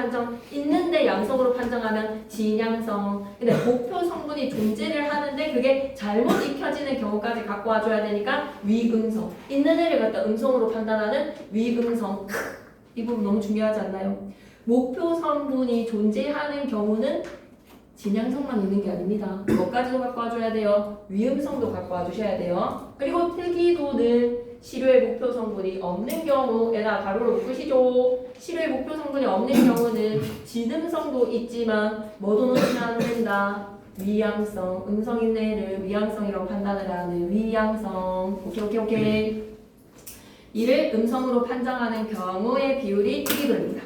있는데 양성으로 판정하면 진양성. 근데 목표 성분이 존재를 하는데 그게 잘못 익혀지는 경우까지 갖고 와줘야 되니까 위음성. 있는 애를 갖다 음성으로 판단하는 위음성. 이 부분 너무 중요하지 않나요? 목표 성분이 존재하는 경우는 진양성만 있는 게 아닙니다. 뭐까지도 갖고 와줘야 돼요? 위음성도 갖고 와주셔야 돼요. 그리고 특이도는 시료의 목표 성분이 없는 경우에다 가로로 묶으시죠. 시료의 목표 성분이 없는 경우는 진음성도 있지만 뭐도 놓치면 안 된다. 위양성. 음성 있는 애를 위양성이라고 판단을 하는 위양성. 오케이. 이를 음성으로 판정하는 경우의 비율이 특이도입니다.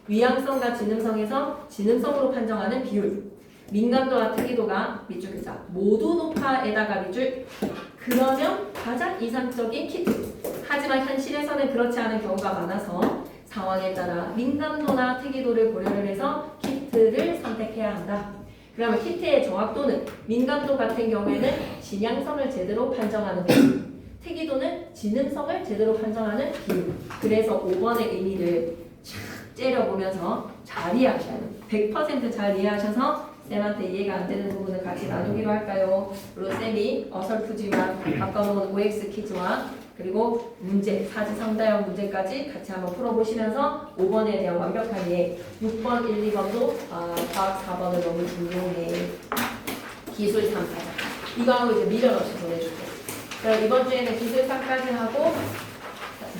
위양성과 진음성에서 진음성으로 판정하는 비율. 민감도와 특이도가 밑줄 긋자. 모두 높아에다가 밑줄. 그러면 가장 이상적인 키트. 하지만 현실에서는 그렇지 않은 경우가 많아서 상황에 따라 민감도나 특이도를 고려를 해서 키트를 선택해야 한다. 그러면 키트의 정확도는 민감도 같은 경우에는 진양성을 제대로 판정하는 비율, 특이도는 진음성을 제대로 판정하는 비율. 그래서 5번의 의미를 째려보면서 잘 이해하셔야 돼요. 100% 잘 이해하셔서 쌤한테 이해가 안 되는 부분을 같이 나누기로 할까요? 그리고 쌤이 어설프지만 바꿔놓은 OX 퀴즈와 그리고 문제, 사지성다형 문제까지 같이 한번 풀어보시면서 5번에 대한 완벽한 이해, 6번, 1, 2번도 과학 4번을 너무 중요해. 기술 3까지. 이거 하고 이제 미련 없이 보내줄게. 그럼 이번 주에는 기술 3까지 하고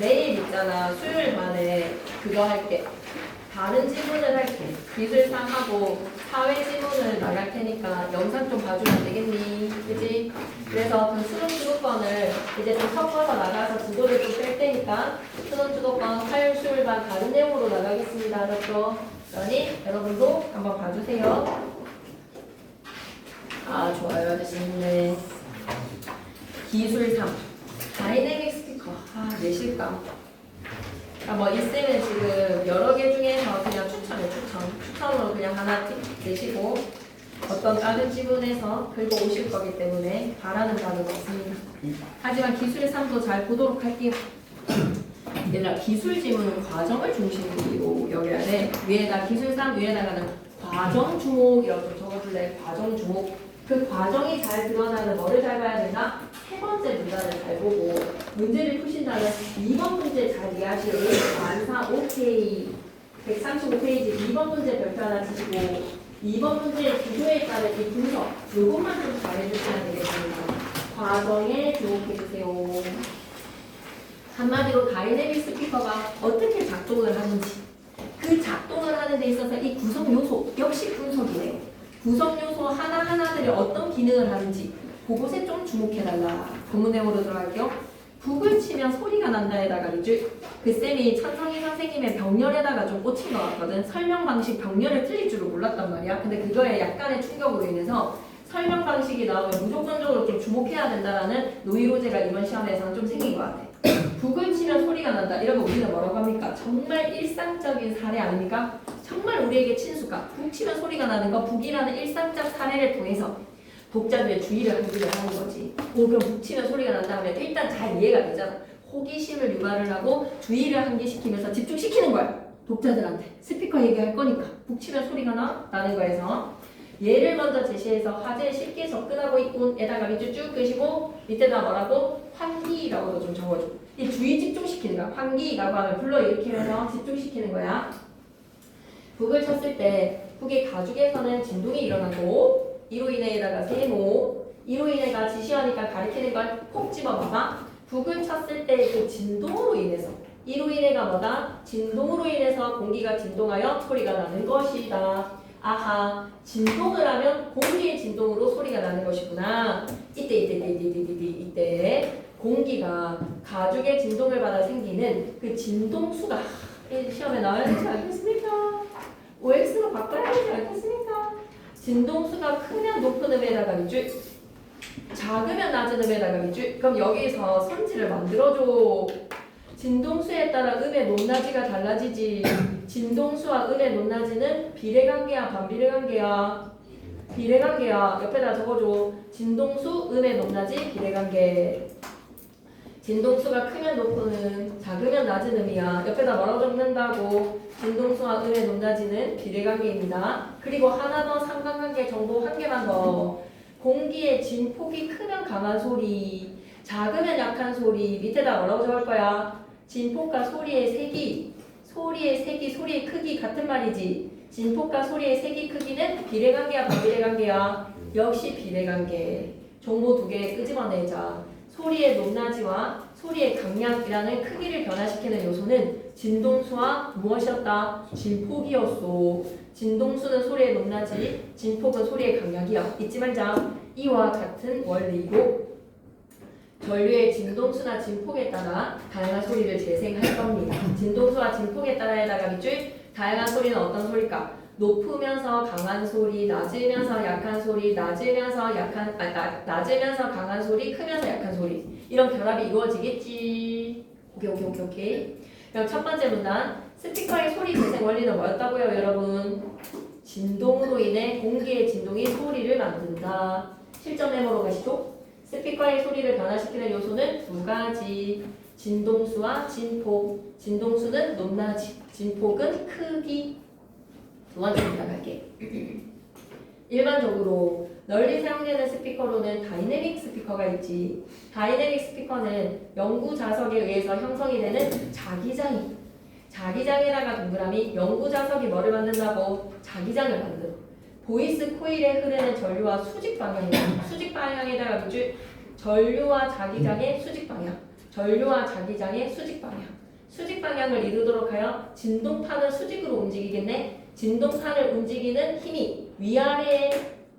내일 있잖아. 수요일 만에 그거 할게. 다른 지문을 할게. 기술 3하고 사회 지문을 나갈 테니까 영상 좀 봐주면 되겠니? 그지? 그래서 그 수능 주도권을 이제 좀 섞어서 나가서 주도를 좀 뺄 테니까 수능 주도권 화요일 수요일만 다른 내용으로 나가겠습니다. 알았죠? 그러니 여러분도 한번 봐주세요. 아 좋아요 아저씨. 네. 기술 3 다이내믹 스피커. 아 내실감. 이 쌤은 지금 여러 개 중에서 그냥 추천으로 그냥 하나 내시고 어떤 다른 지문에서 긁어 오실 거기 때문에 바라는 바는 없습니다. 하지만 기술 3도 잘 보도록 할게요. 얘들아 기술 지문은 과정을 중심으로 여겨야 돼. 위에다 기술 3 위에다가는 과정 주목이라고 적어줄래. 과정 주목. 그 과정이 잘 드러나는 뭐를 잘 봐야 되나? 세 번째 문단을 잘 보고 문제를 푸신다면 2번 문제 잘 이해하시고 만사 5K 135페이지 2번 문제 별표 하나 치시고 2번 문제의 구조에 따른 이 분석 요것만 좀 잘해주시면 되겠습니다. 과정에 주목해주세요. 한마디로 다이내믹 스피커가 어떻게 작동을 하는지 그 작동을 하는 데 있어서 이 구성 요소 역시 분석이네요. 구성 요소 하나하나들이 어떤 기능을 하는지 그곳에 좀 주목해달라. 본문 내용으로 들어갈게요. 북을 치면 소리가 난다에다가 그 쌤이 천성희 선생님의 병렬에다가 좀 꽂힌 것 같거든. 설명 방식 병렬에 틀릴 줄을 몰랐단 말이야. 근데 그거에 약간의 충격으로 인해서 설명 방식이 나오면 무조건적으로 좀 주목해야 된다라는 노이로제가 이번 시험에서는 좀 생긴 것 같아. 북을 치면 소리가 난다. 이런 거 우리는 뭐라고 합니까? 정말 일상적인 사례 아닙니까? 정말 우리에게 친숙한 북 치면 소리가 나는 거 북이라는 일상적 사례를 통해서 독자들의 주의를 하기를 하는 거지. 그럼 북 치면 소리가 난다 하면 일단 잘 이해가 되잖아. 호기심을 유발을 하고 주의를 환기시키면서 집중시키는 거야. 독자들한테. 스피커 얘기할 거니까 북 치면 소리가 나는 거에서 예를 먼저 제시해서 화제에 쉽게 접근하고 있군 에다가 밑줄 쭉 끄시고 밑에다 뭐라고? 환기라고도 좀 적어줘. 이 주의 집중시키는 거야. 환기라고 하면 불러일으키면서 집중시키는 거야. 북을 쳤을 때 북의 가죽에서는 진동이 일어나고 이로 인해에다가 세모 이로 인해가 지시하니까 가리키는 걸 콕 집어봐봐. 북을 쳤을 때 그 진동으로 인해서 이로 인해가 뭐다? 진동으로 인해서 공기가 진동하여 소리가 나는 것이다. 아하, 진동을 하면 공기의 진동으로 소리가 나는 것이구나. 이때 공기가 가죽의 진동을 받아 생기는 그 진동수가 시험에 나와야 되지 않겠습니까? OX로 바꿔야 되지 않겠습니까? 진동수가 크면 높은 음에다가 밑줄, 작으면 낮은 음에다가 밑줄. 그럼 여기서 선지를 만들어줘. 진동수에 따라 음의 높낮이가 달라지지. 진동수와 음의 높낮이는 비례관계야 반비례관계야? 비례관계야. 옆에다 적어줘. 진동수, 음의 높낮이 비례관계. 진동수가 크면 높은 음, 작으면 낮은 음이야. 옆에다 뭐라고 적는다고? 진동수와 음의 높낮이는 비례관계입니다. 그리고 하나 더 상관관계 정보 한 개만 더. 공기의 진폭이 크면 강한 소리, 작으면 약한 소리. 밑에다 뭐라고 적을 거야? 진폭과 소리의 세기, 소리의 크기 같은 말이지. 진폭과 소리의 세기 크기는 비례관계야 반비례관계야? 역시 비례관계. 정보 두 개 끄집어내자. 소리의 높낮이와 소리의 강약이라는 크기를 변화시키는 요소는 진동수와 무엇이었다? 진폭이었어. 진동수는 소리의 높낮이, 진폭은 소리의 강약이야. 잊지 말자. 이와 같은 원리이고 전류의 진동수나 진폭에 따라 다양한 소리를 재생할 겁니다. 진동수와 진폭에 따라에다가 밑줄 다양한 소리는 어떤 소리일까? 높으면서 강한 소리, 낮으면서 약한 소리, 낮으면서 강한 소리, 크면서 약한 소리. 이런 결합이 이루어지겠지. 오케이. 그럼 첫 번째 문단. 스피커의 소리 재생 원리는 뭐였다고요, 여러분? 진동으로 인해 공기의 진동이 소리를 만든다. 실전 메모로 가시죠. 스피커의 소리를 변화시키는 요소는 두 가지. 진동수와 진폭. 진동수는 높낮이, 진폭은 크기. 두 번째 문단 갈게. 일반적으로 널리 사용되는 스피커로는 다이내믹 스피커가 있지. 다이내믹 스피커는 연구 자석에 의해서 형성이 되는 자기장이. 자기장에다가 동그라미 연구 자석이 뭐를 만든다고? 자기장을 만들어. 보이스 코일에 흐르는 전류와 수직 방향이야. 수직 방향에다가 밑줄 전류와 자기장의 수직 방향. 전류와 자기장의 수직 방향. 수직 방향을 이루도록 하여 진동판을 수직으로 움직이겠네. 진동판을 움직이는 힘이 위아래에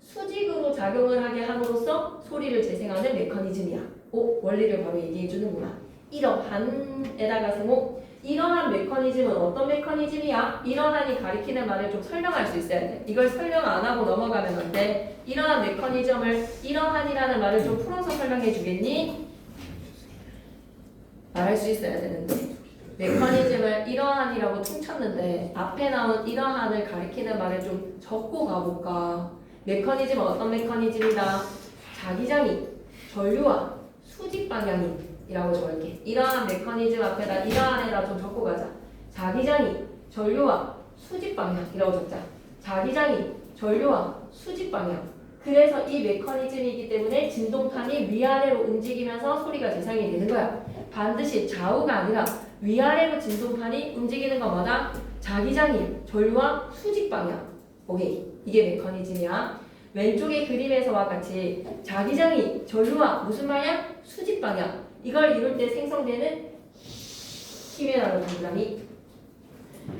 수직으로 작용을 하게 함으로써 소리를 재생하는 메커니즘이야. 오, 원리를 바로 얘기해 주는구나. 이러한에다가 세모. 이러한 메커니즘은 어떤 메커니즘이야? 이러한이 가리키는 말을 좀 설명할 수 있어야 돼. 이걸 설명 안 하고 넘어가면 안 돼. 이러한 메커니즘을 이러한이라는 말을 좀 풀어서 설명해 주겠니? 말할 수 있어야 되는데 메커니즘을 이러한이라고 퉁쳤는데 앞에 나온 이러한을 가리키는 말을 좀 적고 가볼까? 메커니즘은 어떤 메커니즘이다? 자기장이 전류와 수직 방향이라고 적을게. 이러한 메커니즘 앞에다 이러한에다 좀 적고 가자. 자기장이 전류와 수직 방향이라고 적자. 자기장이 전류와 수직 방향. 그래서 이 메커니즘이기 때문에 진동판이 위아래로 움직이면서 소리가 재생이 되는 거야. 반드시 좌우가 아니라 위아래로 진동판이 움직이는 것마다 자기장이 전류와 수직 방향. 오케이. 이게 메커니즘이야. 왼쪽의 그림에서와 같이 자기장이 전류와 무슨 방향? 수직 방향. 이걸 이룰 때 생성되는 힘이라는 동그라미.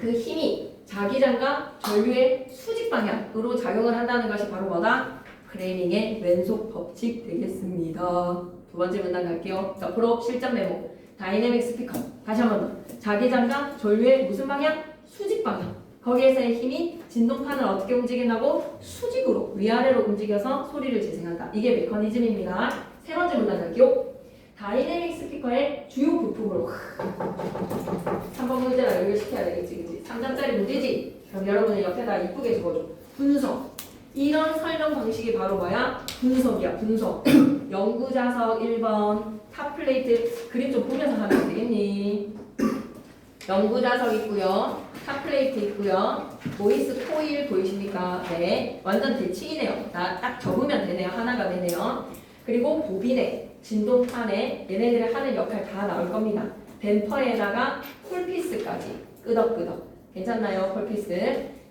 그 힘이 자기장과 전류의 수직 방향으로 작용을 한다는 것이 바로 뭐다? 프레이밍의 왼속 법칙 되겠습니다. 두 번째 문단 갈게요. 앞으로 실전 메모. 다이내믹 스피커. 다시 한 번 더. 자기장과 전류의 무슨 방향? 수직 방향. 거기에서의 힘이 진동판을 어떻게 움직인다고? 수직으로 위아래로 움직여서 소리를 재생한다. 이게 메커니즘입니다. 세 번째 문단 갈게요. 다이내믹 스피커의 주요 부품으로 3번 문제라 연결시켜야 되겠지, 그치? 3점짜리 문제지? 그럼 여러분은 옆에다 이쁘게 적어줘. 분석. 이런 설명 방식이 바로 뭐야? 분석이야, 분석. 연구자석 1번, 탑플레이트. 그림 좀 보면서 하면 되겠니? 연구자석 있고요. 탑플레이트 있고요. 보이스 코일 보이십니까? 네. 완전 대칭이네요. 딱 적으면 되네요. 하나가 되네요. 그리고 보빈에, 진동판에 얘네들이 하는 역할 다 나올 겁니다. 댐퍼에다가 콜피스까지. 끄덕끄덕. 괜찮나요? 콜피스.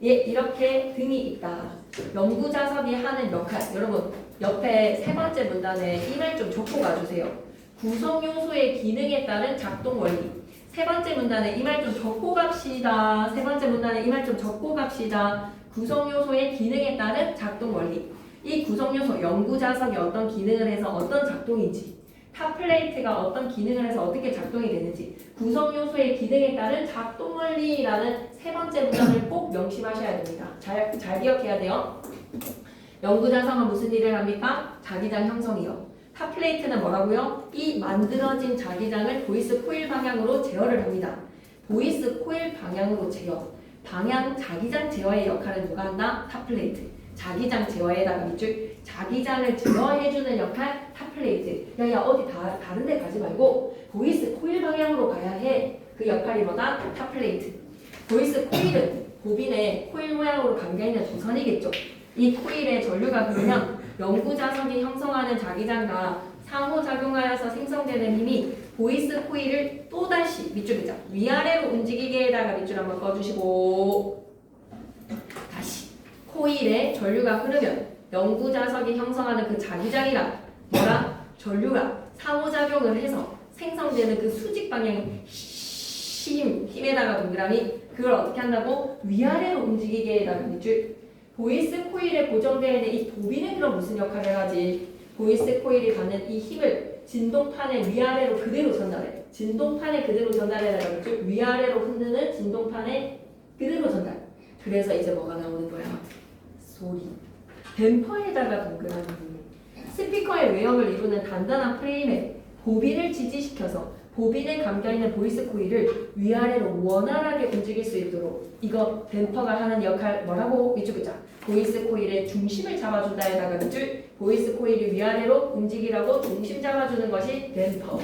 예, 이렇게 등이 있다. 연구자석이 하는 역할. 여러분, 옆에 세 번째 문단에 이 말 좀 적고 가주세요. 구성요소의 기능에 따른 작동 원리. 세 번째 문단에 이 말 좀 적고 갑시다. 세 번째 문단에 이 말 좀 적고 갑시다. 구성요소의 기능에 따른 작동 원리. 이 구성요소, 연구자석이 어떤 기능을 해서 어떤 작동인지, 탑플레이트가 어떤 기능을 해서 어떻게 작동이 되는지, 구성요소의 기능에 따른 작동 원리라는 세 번째 문단을 꼭 명심하셔야 됩니다. 잘 기억해야 돼요. 연구자석은 무슨 일을 합니까? 자기장 형성이요. 탑플레이트는 뭐라고요? 이 만들어진 자기장을 보이스 코일 방향으로 제어를 합니다. 보이스 코일 방향으로 제어. 방향 자기장 제어의 역할은 누가 한다? 탑플레이트. 자기장 제어에다가 밑줄 자기장을 제어해주는 역할 탑플레이트. 야야 어디 다른 데 가지 말고 보이스 코일 방향으로 가야 해. 그 역할이 뭐다? 탑플레이트. 보이스 코일은 보빈의 코일 모양으로 감겨있는 도선이겠죠. 이 코일에 전류가 흐르면 연구자석이 형성하는 자기장과 상호작용하여서 생성되는 힘이 보이스 코일을 또다시 밑줄이자 위아래로 움직이게 해다가 밑줄 한번 꺼주시고 다시 코일에 전류가 흐르면 연구자석이 형성하는 그 자기장이랑 뭐랑 전류가 상호작용을 해서 생성되는 그 수직 방향의 힘에다가 동그라미 그걸 어떻게 한다고? 위아래로 움직이게 해다가 밑줄 보이스 코일에 고정되어 있는 이 보빈은 그럼 무슨 역할을 하지? 보이스 코일이 받는 이 힘을 진동판의 위아래로 그대로 전달해. 진동판에 그대로 전달해다가 밑줄 위아래로 흔드는 진동판에 그대로 전달. 그래서 이제 뭐가 나오는 거야? 소리. 댐퍼에다가 동그라미. 스피커의 외형을 이루는 단단한 프레임에 보빈을 지지시켜서 보빈에 감겨있는 보이스 코일을 위아래로 원활하게 움직일 수 있도록 이거 댐퍼가 하는 역할 뭐라고? 밑줄 긋자. 보이스 코일의 중심을 잡아준다 에다가 밑줄 보이스 코일이 위아래로 움직이라고 중심 잡아주는 것이 댐퍼.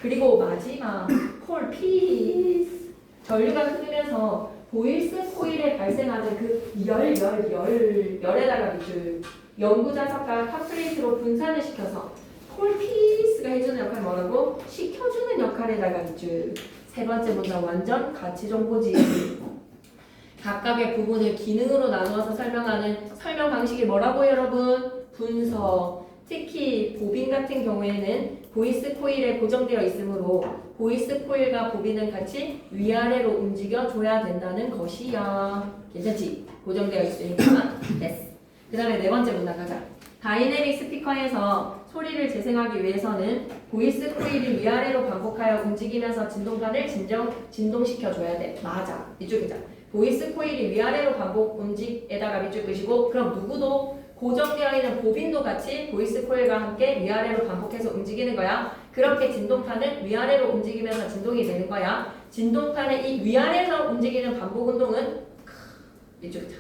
그리고 마지막 콜피스. 전류가 흐르면서 보이스 코일에 발생하는 그 열에다가 밑줄 연구자석과 탑플레이트로 분산을 시켜서 콜피스가 해주는 역할 뭐라고? 시켜주는 역할에다가 밑줄. 세 번째 문단 완전 가치 정보지. 각각의 부분을 기능으로 나누어서 설명하는 설명 방식이 뭐라고 여러분? 분석. 특히 보빈 같은 경우에는 보이스 코일에 고정되어 있으므로 보이스 코일과 보빈은 같이 위아래로 움직여줘야 된다는 것이야. 괜찮지? 고정되어 있으니까. 됐어. 그 다음에 네 번째 문단 가자. 다이내믹 스피커에서 소리를 재생하기 위해서는 보이스 코일이 위아래로 반복하여 움직이면서 진동판을 진동시켜줘야 돼. 맞아. 이쪽이자. 보이스 코일이 위아래로 반복 움직에다가 밑줄 끄시고 그럼 누구도 고정되어 있는 보빈도 같이 보이스 코일과 함께 위아래로 반복해서 움직이는 거야. 그렇게 진동판은 위아래로 움직이면서 진동이 되는 거야. 진동판의 이 위아래에서 움직이는 반복 운동은 이쪽이자.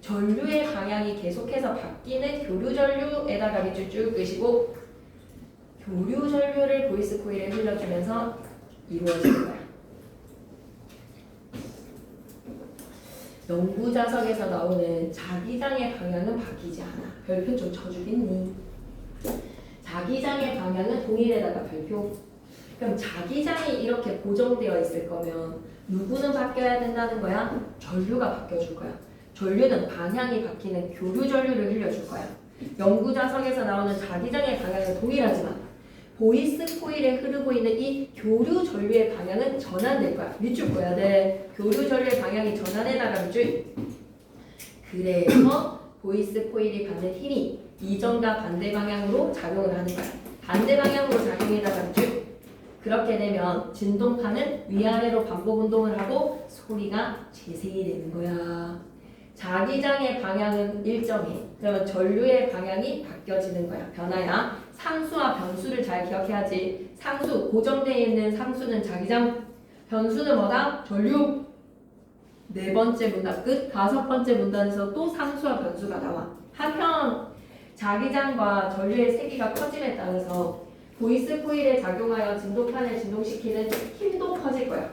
전류의 방향이 계속해서 바뀌는 교류 전류에다가 밑줄 쭉 끄시고 교류 전류를 보이스 코일에 흘려주면서 이루어지는 거야. 연구 자석에서 나오는 자기장의 방향은 바뀌지 않아. 별표 좀 쳐주겠니? 자기장의 방향은 동일에다가 별표. 그럼 자기장이 이렇게 고정되어 있을 거면 누구는 바뀌어야 된다는 거야? 전류가 바뀌어줄 거야. 전류는 방향이 바뀌는 교류 전류를 흘려줄 거야. 연구 자석에서 나오는 자기장의 방향은 동일하지만 보이스 코일에 흐르고 있는 이 교류 전류의 방향은 전환될 거야. 밑줄 꺼야 돼. 교류 전류의 방향이 전환에다가 밑줄. 그래서 보이스 코일이 받는 힘이 이전과 반대 방향으로 작용을 하는 거야. 반대 방향으로 작용에다가 밑줄. 그렇게 되면 진동판은 위아래로 반복 운동을 하고 소리가 재생이 되는 거야. 자기장의 방향은 일정해. 그러면 전류의 방향이 바뀌어지는 거야. 변화야. 상수와 변수를 잘 기억해야지. 상수, 고정되어 있는 상수는 자기장, 변수는 뭐다? 전류. 네 번째 문단 끝. 다섯 번째 문단에서 또 상수와 변수가 나와. 한편 자기장과 전류의 세기가 커짐에 따라서 보이스 코일에 작용하여 진동판을 진동시키는 힘도 커질 거야.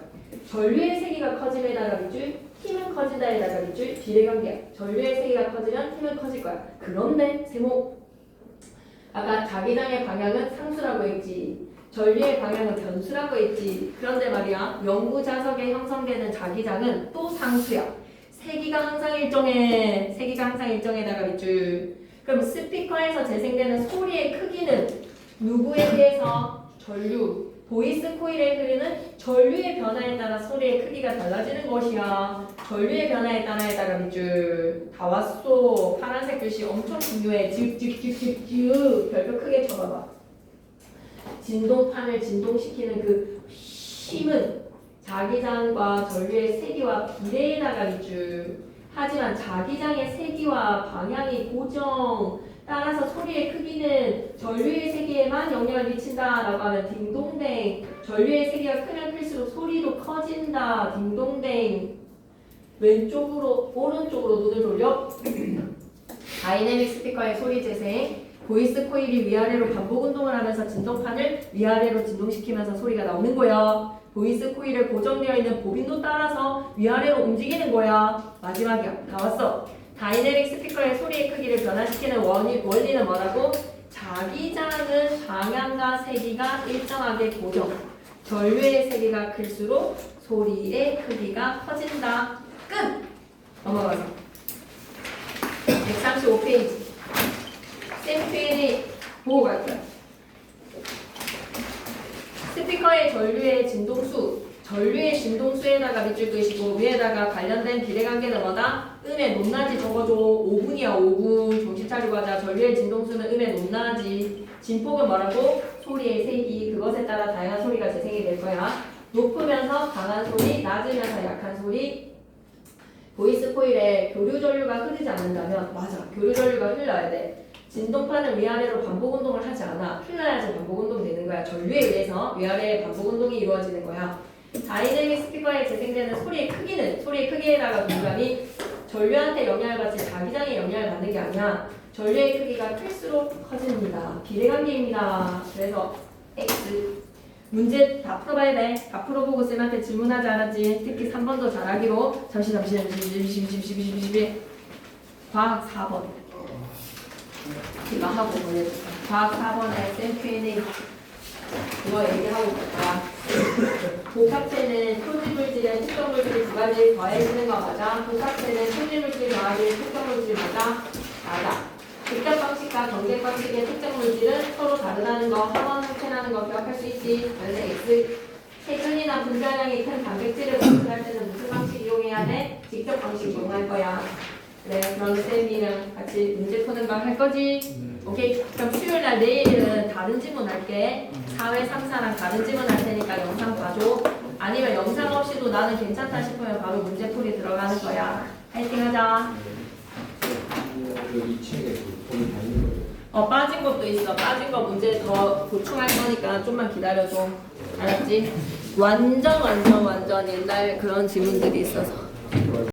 전류의 세기가 커짐에다가 밑줄, 힘은 커진다에다가 밑줄, 비례관계야. 전류의 세기가 커지면 힘은 커질 거야. 그런데 세모, 아까 자기장의 방향은 상수라고 했지, 전류의 방향은 변수라고 했지. 그런데 말이야, 연구 자석에 형성되는 자기장은 또 상수야. 세기가 항상 일정해. 세기가 항상 일정에다가 밑줄. 그럼 스피커에서 재생되는 소리의 크기는 누구에 비해서? 전류. 보이스 코일에 흐르는 전류의 변화에 따라 소리의 크기가 달라지는 것이야. 전류의 변화에 따라에다가 밑줄. 다 왔어. 파란색 글씨 엄청 중요해. 즉 별표 크게 쳐봐봐. 진동판을 진동시키는 그 힘은 자기장과 전류의 세기와 비례에다가 밑줄. 하지만 자기장의 세기와 방향이 고정. 따라서 소리의 크기는 전류의 세기에만 영향을 미친다라고 하면 딩동댕. 전류의 세기가 크면 클수록 소리도 커진다. 딩동댕. 왼쪽으로 오른쪽으로 눈을 돌려. 다이내믹 스피커의 소리 재생. 보이스 코일이 위아래로 반복 운동을 하면서 진동판을 위아래로 진동시키면서 소리가 나오는 거야. 보이스 코일에 고정되어 있는 보빈도 따라서 위아래로 움직이는 거야. 마지막이야. 다 왔어. 다이내믹 스피커의 소리의 크기를 변화시키는 원리는 뭐라고? 자기장은 방향과 세기가 일정하게 고정. 전류의 세기가 클수록 소리의 크기가 커진다. 끝! 넘어가서 135페이지 쌤 Q&A 보고 갈 거야. 스피커의 전류의 진동수, 전류의 진동수에다가 밑줄 끄시고 위에다가 관련된 비례관계는 뭐다? 음의 높낮이 적어줘. 5분이야 5분. 정신 차리고 하자. 전류의 진동수는 음의 높낮이. 진폭은 뭐라고? 소리의 세기. 그것에 따라 다양한 소리가 재생이 될 거야. 높으면서 강한 소리, 낮으면서 약한 소리. 보이스 코일에 교류 전류가 흐르지 않는다면, 맞아, 교류 전류가 흘러야 돼. 진동판은 위아래로 반복 운동을 하지 않아. 흘러야지 반복 운동 되는 거야. 전류에 의해서 위아래의 반복 운동이 이루어지는 거야. 다이내믹 스피커에 재생되는 소리의 크기는, 소리의 크기에다가 동감이 전류한테 영향을 받지 자기장에 영향을 받는 게 아니야. 전류의 크기가 클수록 커집니다. 비례관계입니다. 그래서 X. 문제 다 풀어봐야 돼. 다 풀어보고 쌤한테 질문하지 않았지. 특히 3번도 잘하기로. 잠시. 과학 4번. 이거 하고 보내줄게. 과학 4번에 쌤 Q&A. 이거 얘기하고 갈 거야. 복합체는 토지물질에 특성물질이 두 가지 더해지는 거 맞아? 복합체는 토지물질 더하기 특성물질 맞아? 맞아. 직접 방식과 경쟁 방식의 특정 물질은 서로 다르다는 거, 학원 형태라는 거 기억할 수 있지. 원래 X 세균이나 분자량이 큰 단백질을 검출할 때는 무슨 방식 이용해야 돼? 직접 방식 이용할 거야. 그래, 그럼 쌤이랑 같이 문제 푸는 거 할 거지? 오케이. 그럼 수요일날 내일은 다른 질문 할게. 4회 3, 4랑 다른 질문 할 테니까 영상 봐줘. 아니면 영상 없이도 나는 괜찮다 싶으면 바로 문제풀이 들어가는 거야. 화이팅 하자. 여기 2층에 돈이 다 있는 거죠. 빠진 것도 있어. 빠진 거 문제 더 보충할 거니까 좀만 기다려줘. 알았지? 완전 옛날 그런 질문들이 있어서.